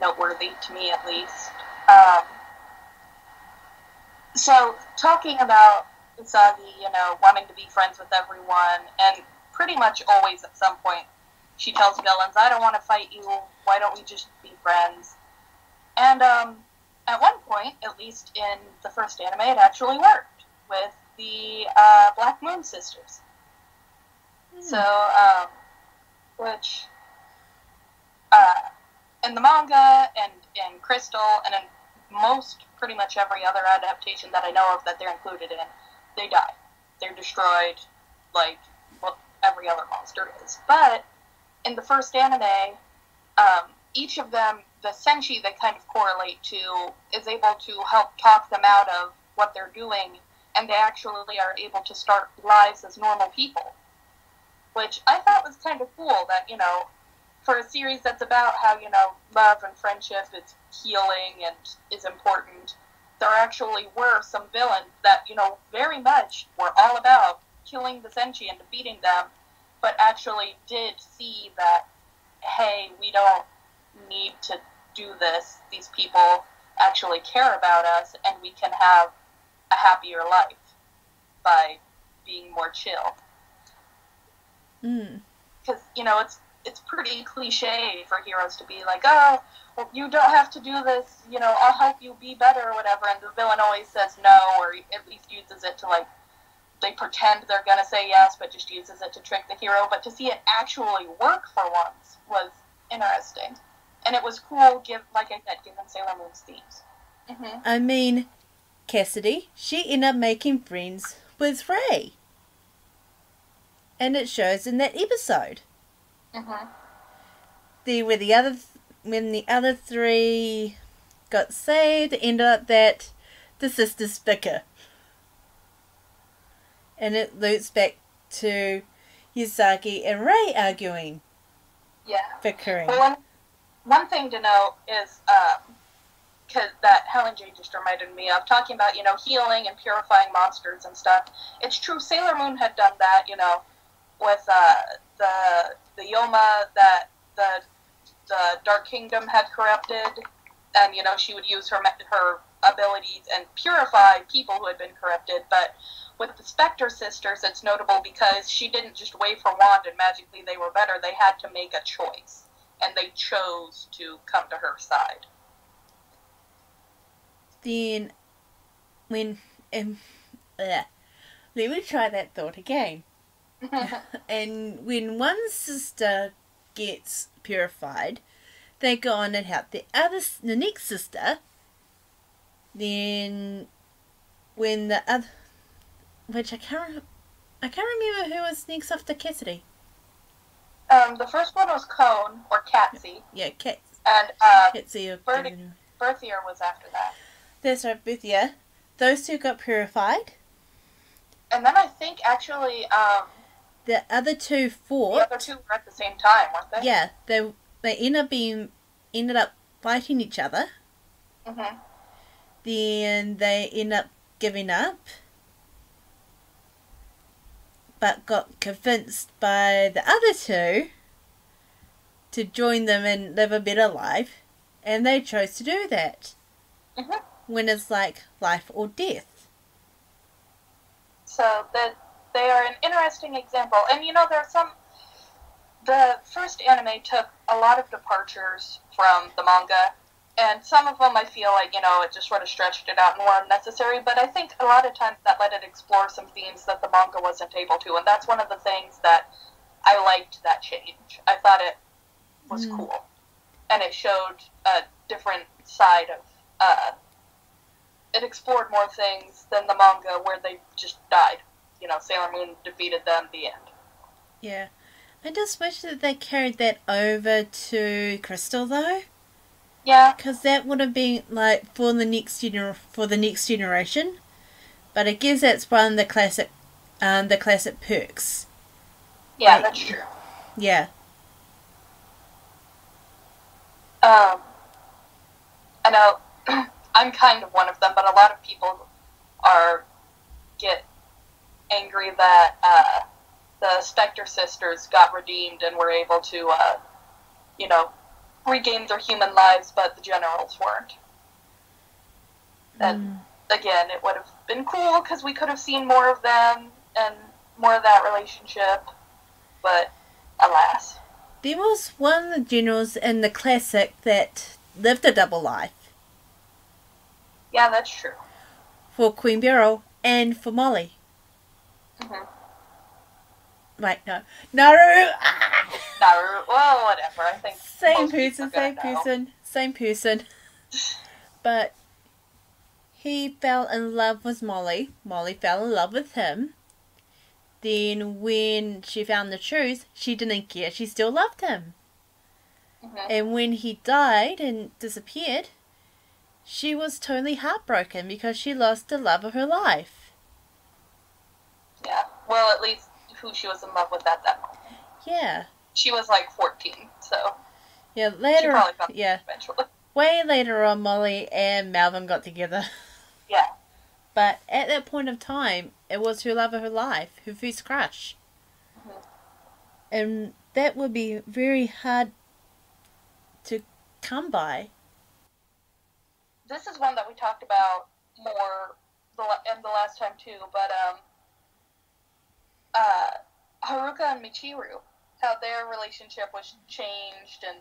noteworthy to me, at least. So, talking about Usagi, you know, wanting to be friends with everyone, and pretty much always at some point, she tells villains, I don't want to fight you, why don't we just be friends? And, at one point, at least in the first anime, it actually worked with the, Black Moon sisters. So, which, in the manga, and in Crystal, and in pretty much every other adaptation that I know of that they're included in, they die. They're destroyed, like, well, every other monster is. But, in the first anime, each of them, the Senshi they kind of correlate to, is able to help talk them out of what they're doing, and they actually are able to start lives as normal people. Which I thought was kind of cool, that, you know, for a series that's about how, you know, love and friendship is healing and is important, there actually were some villains that, you know, very much were all about killing the Senshi and defeating them, but actually did see that, hey, we don't need to do this. These people actually care about us, and we can have a happier life by being more chill. Because, you know, it's pretty cliche for heroes to be like, oh, well, you don't have to do this, you know, I'll help you be better or whatever, and the villain always says no, or at least uses it to, like, they pretend they're gonna say yes, but just uses it to trick the hero. But to see it actually work for once was interesting. And it was cool, like I said, given Sailor Moon's themes. Mm-hmm. I mean, Cassidy, she ended up making friends with Ray. And it shows in that episode. Mm-hmm. When the other three got saved, it ended up that the sisters bicker. And it loops back to Usagi and Ray arguing. Yeah. Bickering. Well, one thing to note is, cause that HellenJane just reminded me of, talking about, you know, healing and purifying monsters and stuff. It's true, Sailor Moon had done that, you know, with the Yoma that the Dark Kingdom had corrupted, and, you know, she would use her abilities and purify people who had been corrupted. But with the Spectre sisters, it's notable because she didn't just wave her wand and magically they were better. They had to make a choice, and they chose to come to her side. Then, let me try that thought again. And when one sister gets purified, they go on and help the next sister. Then, when the other, which I can't remember who was next after Cassidy. The first one was Cone, or Catsy. Yeah, Cats. And Catsy or Berthier was after that. That's right, Berthier. Those two got purified. And then I think actually, the other two fought. The other two were at the same time, weren't they? Yeah, they ended up fighting each other. Mm-hmm. Then they end up giving up, but got convinced by the other two to join them and live a better life, and they chose to do that. Mm-hmm. When it's like life or death. So that they are an interesting example. And, you know, the first anime took a lot of departures from the manga, And some of them I feel like, it just sort of stretched it out and were unnecessary, but I think a lot of times that let it explore some themes that the manga wasn't able to, and that's one of the things that I liked that change. I thought it was cool. And it showed a different side of, it explored more things than the manga where they just died. Sailor Moon defeated them, the end. Yeah. I just wish that they carried that over to Crystal, though. Yeah. Because that would have been, like, for the next generation. But I guess that's one of the classic perks. Yeah, like, that's true. Yeah. I know I'm kind of one of them, but a lot of people get angry that the Spectre sisters got redeemed and were able to, regain their human lives, but the generals weren't. And again, it would have been cool because we could have seen more of them and more of that relationship, but alas. There was one of the generals in the classic that lived a double life. Yeah, that's true. For Queen Beryl and for Molly. Mm-hmm. Right, no. Naru! Naru, well, whatever. I think same person. But he fell in love with Molly. Molly fell in love with him. Then when she found the truth, she didn't care. She still loved him. Mm-hmm. And when he died and disappeared, she was totally heartbroken because she lost the love of her life. Yeah, well, at least who she was in love with at that moment. Yeah. She was like 14, so... Yeah, later... She probably found eventually. Way later on, Molly and Malvin got together. Yeah. But at that point of time, it was her love of her life, her first crush. Mm-hmm. And that would be very hard to come by. This is one that we talked about more in the last time too, but Haruka and Michiru, how their relationship was changed, and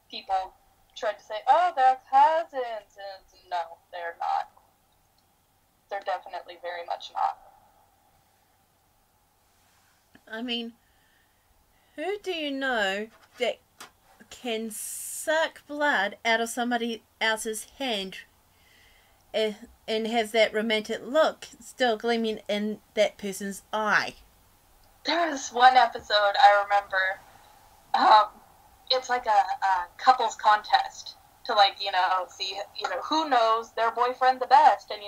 people tried to say, oh, they're cousins, and no, they're not. They're definitely very much not. I mean, who do you know that can suck blood out of somebody else's hand and has that romantic look still gleaming in that person's eye? There was one episode I remember, it's like a couples contest to, like, see, who knows their boyfriend the best, and,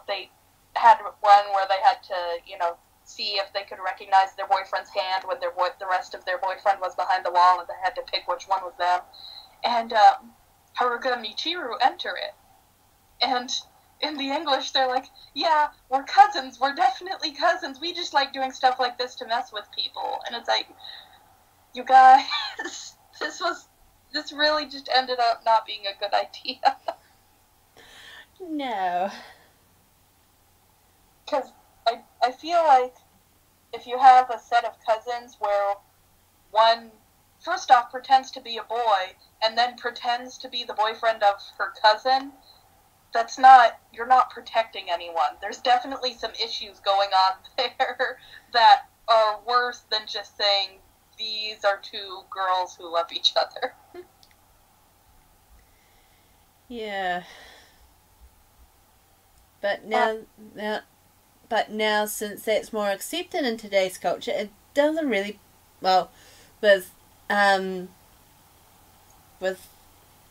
they had one where they had to, see if they could recognize their boyfriend's hand when the rest of their boyfriend was behind the wall, and they had to pick which one was them. And Haruka and Michiru enter it. And in the English, they're like, yeah, we're cousins. We're definitely cousins. We just like doing stuff like this to mess with people. And it's like, you guys, this really just ended up not being a good idea. No. Because I feel like if you have a set of cousins where one, first off, pretends to be a boy and then pretends to be the boyfriend of her cousin, you're not protecting anyone. There's definitely some issues going on there that are worse than just saying these are two girls who love each other. Yeah. But now, since that's more accepted in today's culture, it doesn't really, well, with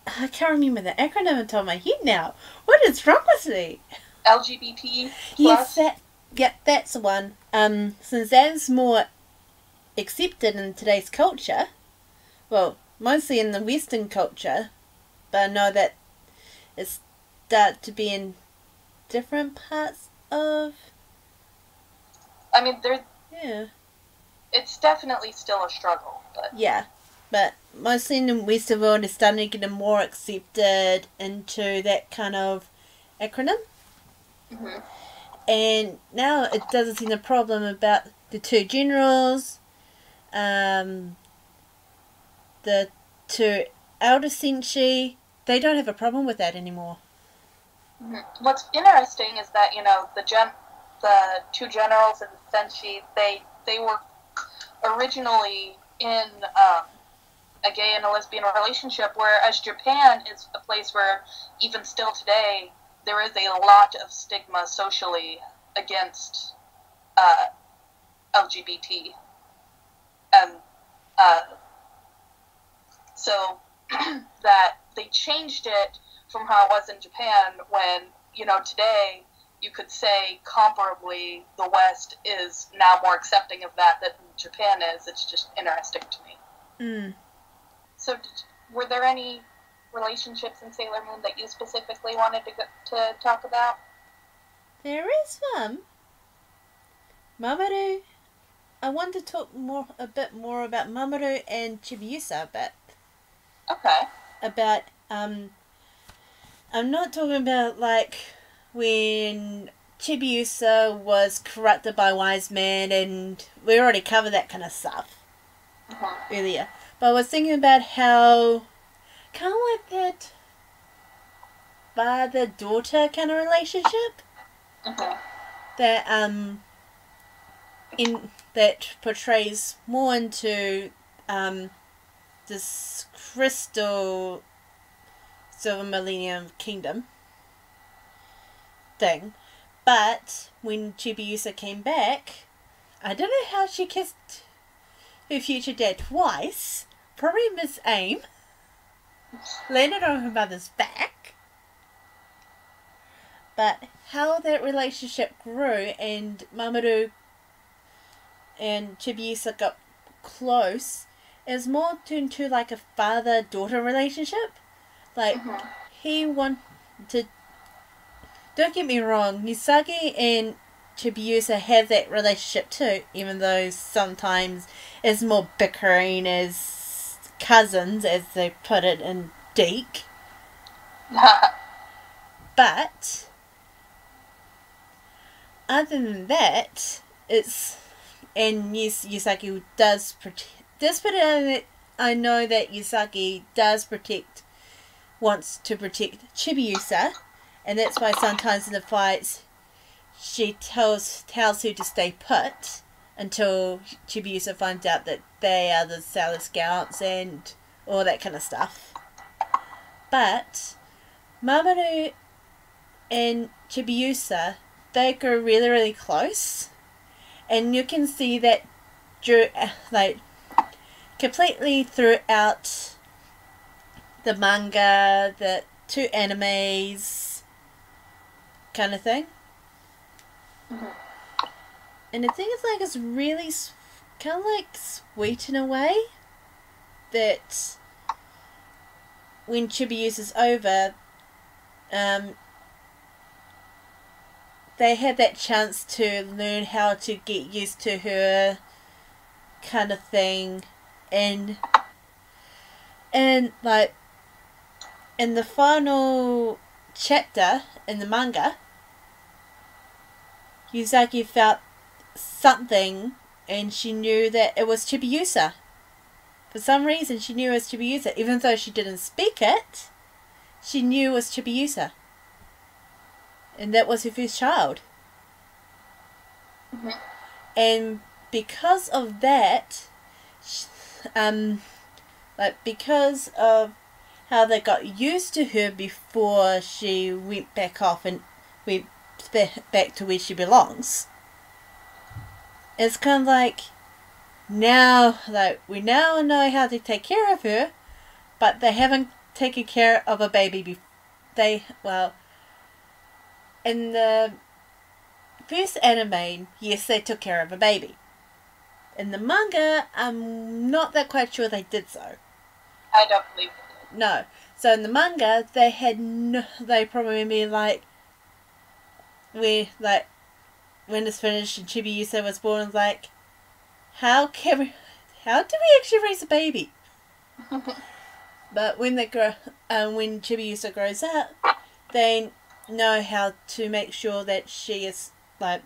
I can't remember the acronym on top of my head now. What is wrong with me? LGBT+? Yes, that's the one. Since that is more accepted in today's culture, well, mostly in the Western culture, but I know that it's started to be in different parts of... I mean, yeah. It's definitely still a struggle, but... Yeah, but mostly in the Western world, it's starting to get more accepted into that kind of acronym. Mm-hmm. And now it doesn't seem a problem about the two generals, the two elder Senshi, they don't have a problem with that anymore. What's interesting is that, you know, the two generals in Senshi, they were originally in a gay and a lesbian relationship, whereas Japan is a place where even still today there is a lot of stigma socially against LGBT, and so that they changed it from how it was in Japan, when, you know, today you could say comparably the West is now more accepting of that than Japan is. It's just interesting to me. So were there any relationships in Sailor Moon that you specifically wanted to talk about? There is one. Mamoru. I want to talk a bit more about Mamoru and Chibiusa a bit. Okay. About, I'm not talking about, like, when Chibiusa was corrupted by Wise Man, and we already covered that kind of stuff earlier. But I was thinking about how, kind of like that father-daughter kind of relationship that, that portrays more into, this crystal Silver Millennium Kingdom thing. But when Chibiusa came back, I don't know how she kissed her future dad twice. Probably Miss Aim. Landed on her mother's back. But how that relationship grew and Mamoru and Chibiusa got close is more turned to like a father-daughter relationship. Like, he wanted... Don't get me wrong, Misaki and Chibiusa have that relationship too, even though sometimes it's more bickering as cousins, as they put it in DiC. But, other than that, it's... And Yusaki does protect... I know that Yusaki wants to protect Chibiusa, and that's why sometimes in the fights she tells her to stay put until Chibiusa finds out that they are the Sailor Scouts and all that kind of stuff. But Mamoru and Chibiusa, they grow really, really close, and you can see that completely throughout the manga, the two animes kind of thing. And the thing is, like, it's really kind of like sweet in a way that when Chibiusa's over, they had that chance to learn how to get used to her kind of thing, and like in the final chapter in the manga, Yuzaki felt something and she knew that it was Chibiusa. For some reason she knew it was Chibiusa, even though she didn't speak it, she knew it was Chibiusa. And that was her first child. And because of that, because of how they got used to her before she went back off and went back to where she belongs, it's kind of like now, like, we now know how to take care of her, but they haven't taken care of a baby in the first anime, yes, they took care of a baby. In the manga, I'm not that quite sure they did so. I don't believe it. No. So in the manga, they probably when it's finished and Chibiusa was born, it's like, how do we actually raise a baby? But when when Chibiusa grows up, they know how to make sure that she is like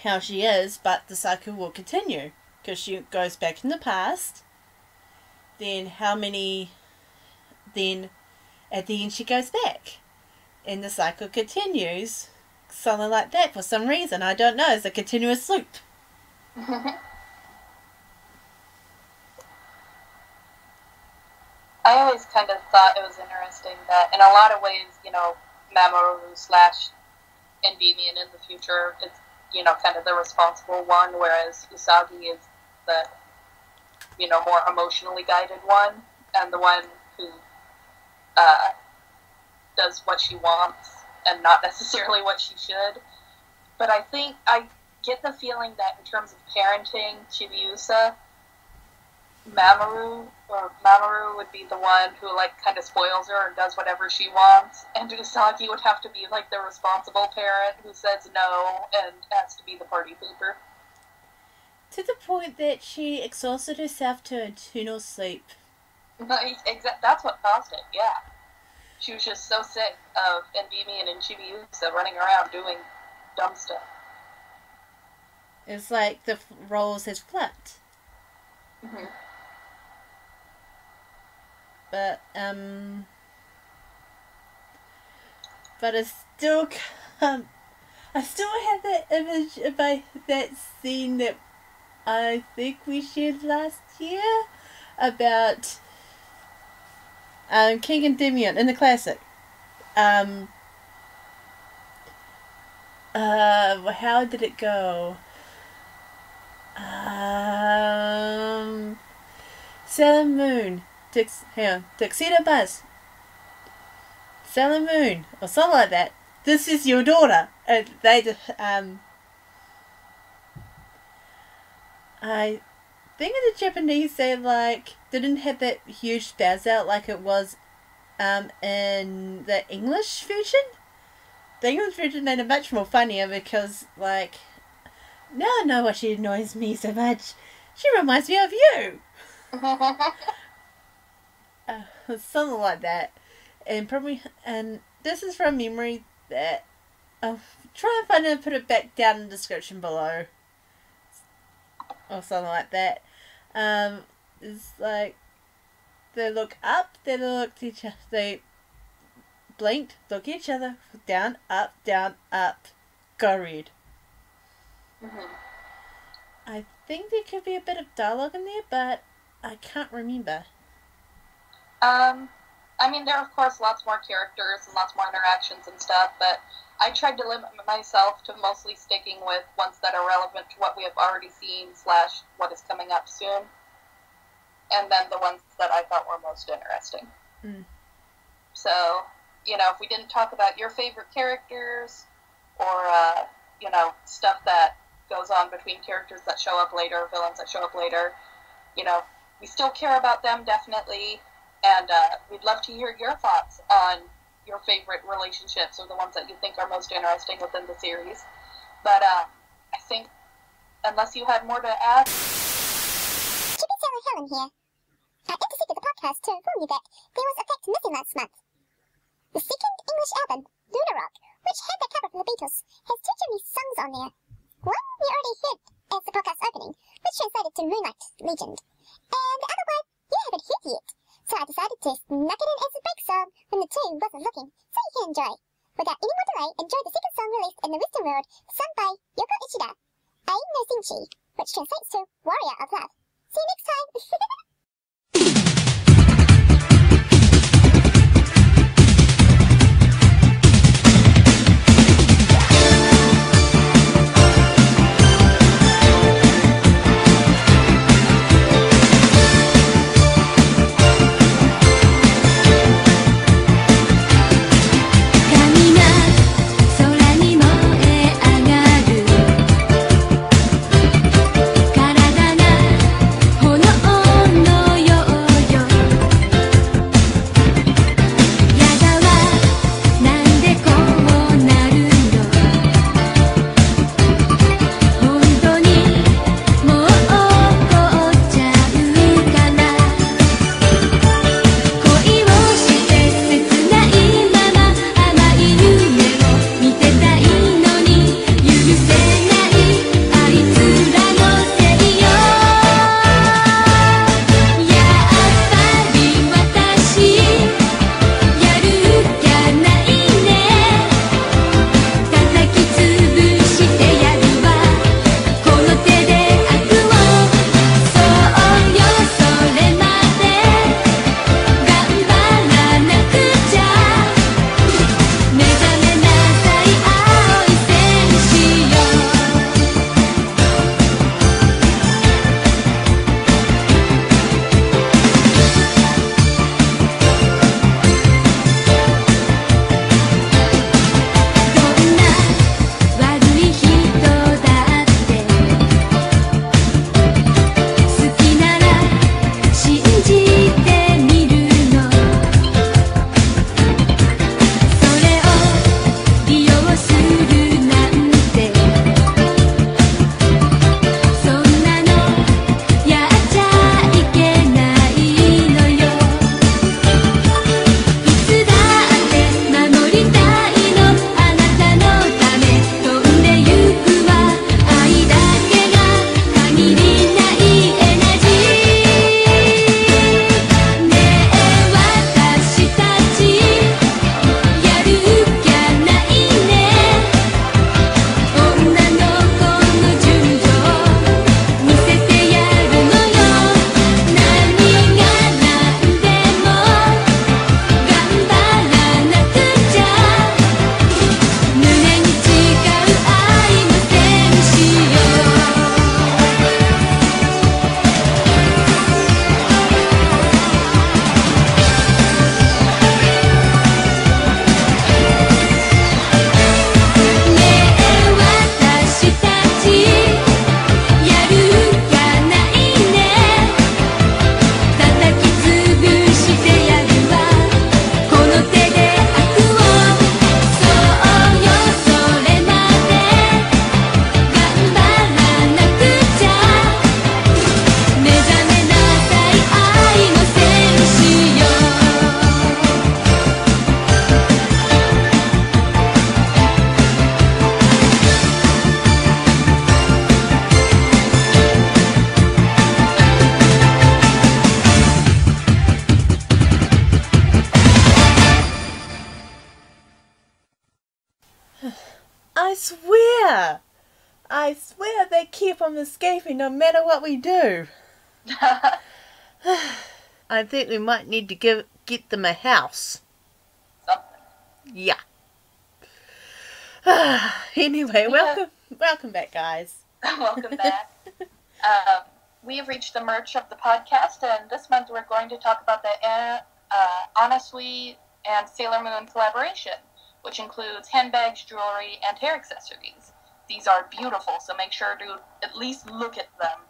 how she is, but the cycle will continue because she goes back in the past. Then At the end she goes back. And the cycle continues. Something like that for some reason. I don't know. It's a continuous loop. I always kind of thought it was interesting that in a lot of ways, you know, Mamoru / Endymion in the future is, you know, kind of the responsible one, whereas Usagi is the, you know, more emotionally guided one, and the one who does what she wants and not necessarily what she should. But I think I get the feeling that in terms of parenting Chibiusa, Mamoru would be the one who, like, kind of spoils her and does whatever she wants, and Usagi would have to be, like, the responsible parent who says no and has to be the party pooper. To the point that she exhausted herself to eternal sleep. That's what caused it, yeah. She was just so sick of Endymion and Chibiusa running around doing dumb stuff. It's like the roles has flipped. Mm-hmm. But I still can't. I still have that image of that scene that I think we shared last year about King and Endymion in the classic. How did it go? Sailor Moon, Tuxedo Buzz, Sailor Moon, or something like that. This is your daughter. And they I think in the Japanese they didn't have that huge spaz out like it was in the English version. The English version made it much more funnier because, like, now I know why she annoys me so much. She reminds me of you. Something like that. And this is from memory that I'll try and find it and put it back down in the description below. Or something like that. It's like they look up, they look to each other, they blinked, look at each other, down, up, go read. Mm-hmm. I think there could be a bit of dialogue in there, but I can't remember. I mean, there are, of course, lots more characters and lots more interactions and stuff, but I tried to limit myself to mostly sticking with ones that are relevant to what we have already seen / what is coming up soon, and then the ones that I thought were most interesting. Mm. So, you know, if we didn't talk about your favorite characters or, you know, stuff that goes on between characters that show up later, villains that show up later, you know, we still care about them, definitely, and we'd love to hear your thoughts on your favorite relationships or the ones that you think are most interesting within the series. But I think, unless you had more to add... Chibi Helen here. I intercepted the podcast to inform you that there was a fact missing last month. The second English album, Luna Rock, which had the cover from the Beatles, has two Japanese songs on there. One we already heard as the podcast opening, which translated to Moonlight Legend. And the other one you haven't heard yet. So I decided to snuck it in as a break song when the two wasn't looking, so you can enjoy. Without any more delay, enjoy the second song released in the Western world, sung by Yoko Ishida, Ain no Senshi, which translates to Warrior of Love. See you next time! Karadana I swear they keep on escaping no matter what we do. I think we might need to get them a house. Something. Yeah. Anyway, welcome back, guys. Welcome back. We have reached the merch of the podcast, and this month we're going to talk about the Anasui and Sailor Moon collaboration, which includes handbags, jewelry, and hair accessories. These are beautiful, so make sure to at least look at them,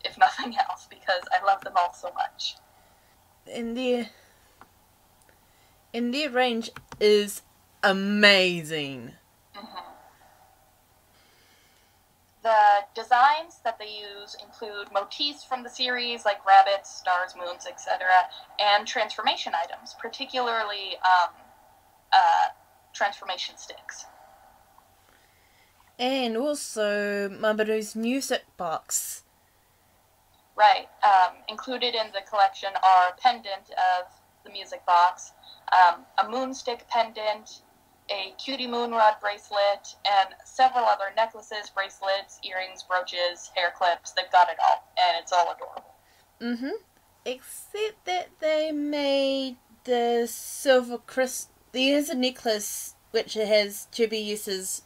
if nothing else, because I love them all so much. And their range is amazing. Mm-hmm. The designs that they use include motifs from the series, like rabbits, stars, moons, etc., and transformation items, particularly transformation sticks. And also Mamoru's music box. Right. Included in the collection are a pendant of the music box, a moonstick pendant, a cutie moon rod bracelet, and several other necklaces, bracelets, earrings, brooches, hair clips. They've got it all, and it's all adorable. Mm-hmm. Except that they made the silver crystal. There's a necklace which has Chibiusa's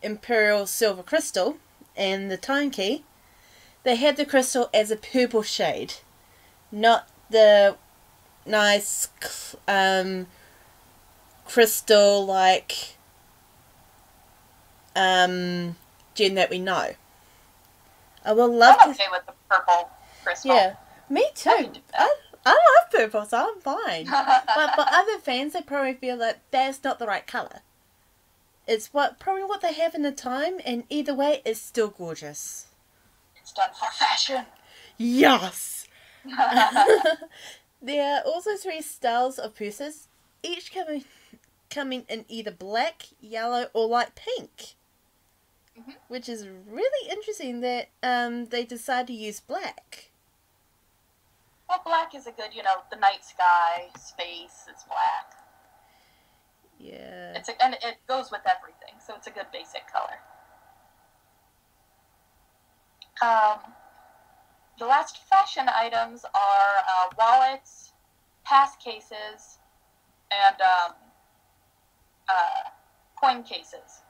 imperial silver crystal and the time key. They had the crystal as a purple shade, not the nice crystal like gem that we know. I will love I'm okay with the purple crystal. Yeah, me too. I love purple, so I'm fine. But for other fans, they probably feel that that's not the right colour. It's probably what they have in the time, and either way, it's still gorgeous. It's done for fashion. Yes! There are also 3 styles of purses, each coming in either black, yellow, or light pink. Mm-hmm. Which is really interesting that they decide to use black. Well, black is a good, the night sky, space, it's black. Yeah. And it goes with everything, so it's a good basic color. The last fashion items are wallets, pass cases, and coin cases.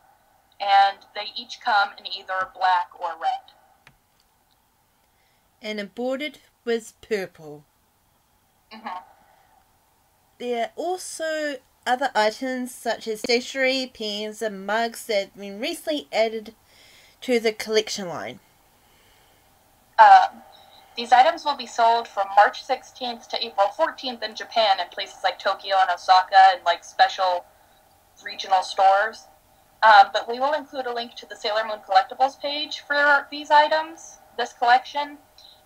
And they each come in either black or red. And embroidered with purple. Mm-hmm. There are also other items such as stationery, pens, and mugs that have been recently added to the collection line. These items will be sold from March 16th to April 14th in Japan in places like Tokyo and Osaka and special regional stores. But we will include a link to the Sailor Moon Collectibles page for these items, this collection,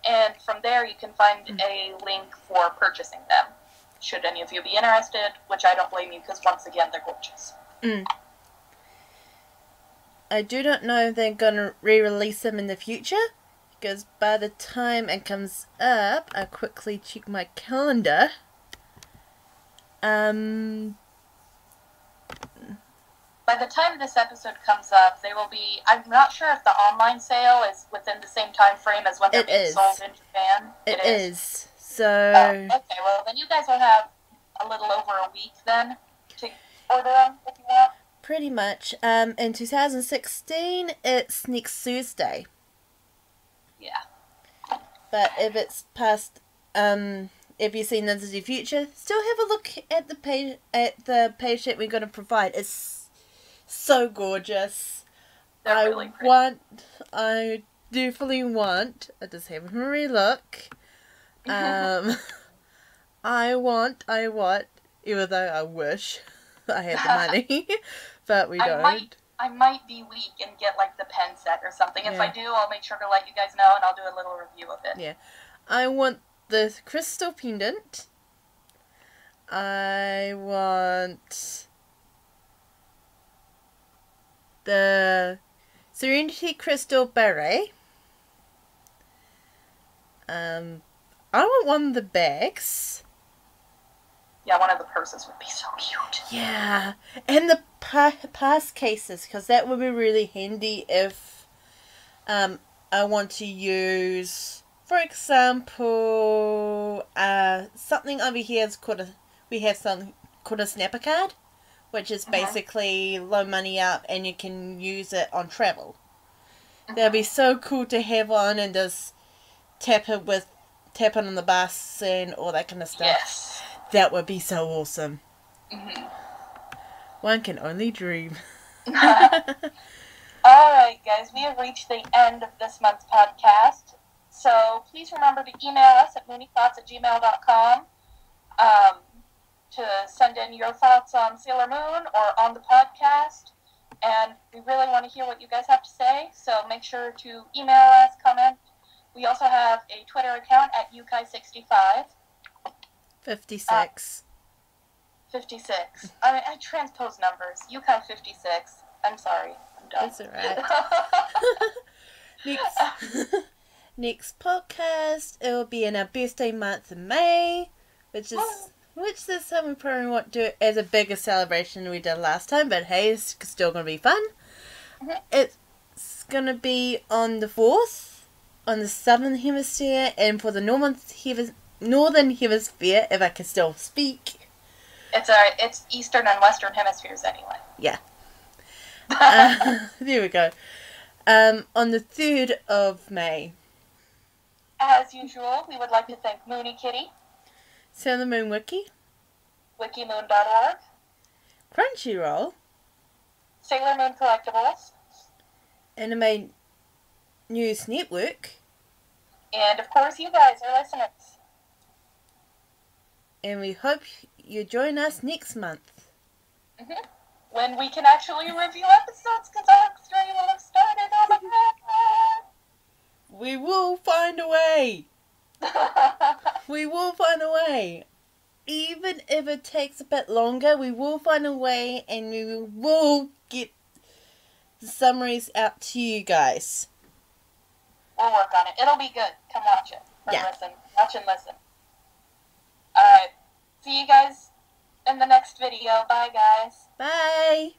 and from there you can find a link for purchasing them, should any of you be interested, which I don't blame you because, once again, they're gorgeous. I do not know if they're going to re-release them in the future, because by the time it comes up, I quickly check my calendar. By the time this episode comes up, they will be... I'm not sure if the online sale is within the same time frame as when they're being sold in Japan. It is. So... okay, well, then you guys will have a little over a week, then, to order them, if you want. Pretty much. In 2016, it's next Thursday. Yeah. But if it's past... if you've seen this in the future, still have a look at the page that we're going to provide. It's so gorgeous. They're really pretty. I definitely want, I just haven't really look. I want, even though I wish I had the money, but we don't. I might be weak and get the pen set or something. If I do, I'll make sure to let you guys know and I'll do a little review of it. Yeah. I want the crystal pendant. I want the Serenity Crystal Beret. I want one of the bags. Yeah, one of the purses would be so cute. Yeah, and the pass cases, because that would be really handy if I want to use, for example, something over here is called we have something called a snapper card, which is basically loan money up and you can use it on travel. That'd be so cool to have on and just tap it on the bus and all that kind of stuff. Yes. That would be so awesome. One can only dream. Alright, guys, we have reached the end of this month's podcast. So please remember to email us at mooniethoughts@gmail.com to send in your thoughts on Sailor Moon or on the podcast. And we really want to hear what you guys have to say, so make sure to email us, comment. We also have a Twitter account at Yukai65. 56. 56. I mean, I transpose numbers. Yukai56. I'm sorry. I'm done. That's alright. Next podcast, it will be in our birthday month of May, which this time we probably won't do it as a bigger celebration than we did last time, but hey, it's still going to be fun. It's going to be on the 4th, on the Southern Hemisphere, and for the Northern Hemisphere, if I can still speak. It's alright. It's Eastern and Western Hemispheres anyway. Yeah. There we go. On the 3rd of May. As usual, we would like to thank Moonie Kitty, Sailor Moon Wiki, Wikimoon.org, Crunchyroll, Sailor Moon Collectibles, Anime News Network, and of course you guys, our listeners. and we hope you join us next month. When we can actually review episodes, because our stream will have started. Oh my god! We will find a way. We will find a way. Even if it takes a bit longer, we will find a way and we will get the summaries out to you guys. We'll work on it. It'll be good. Come watch it. Or Yeah. listen. Watch and listen. Alright. See you guys in the next video. Bye, guys. Bye.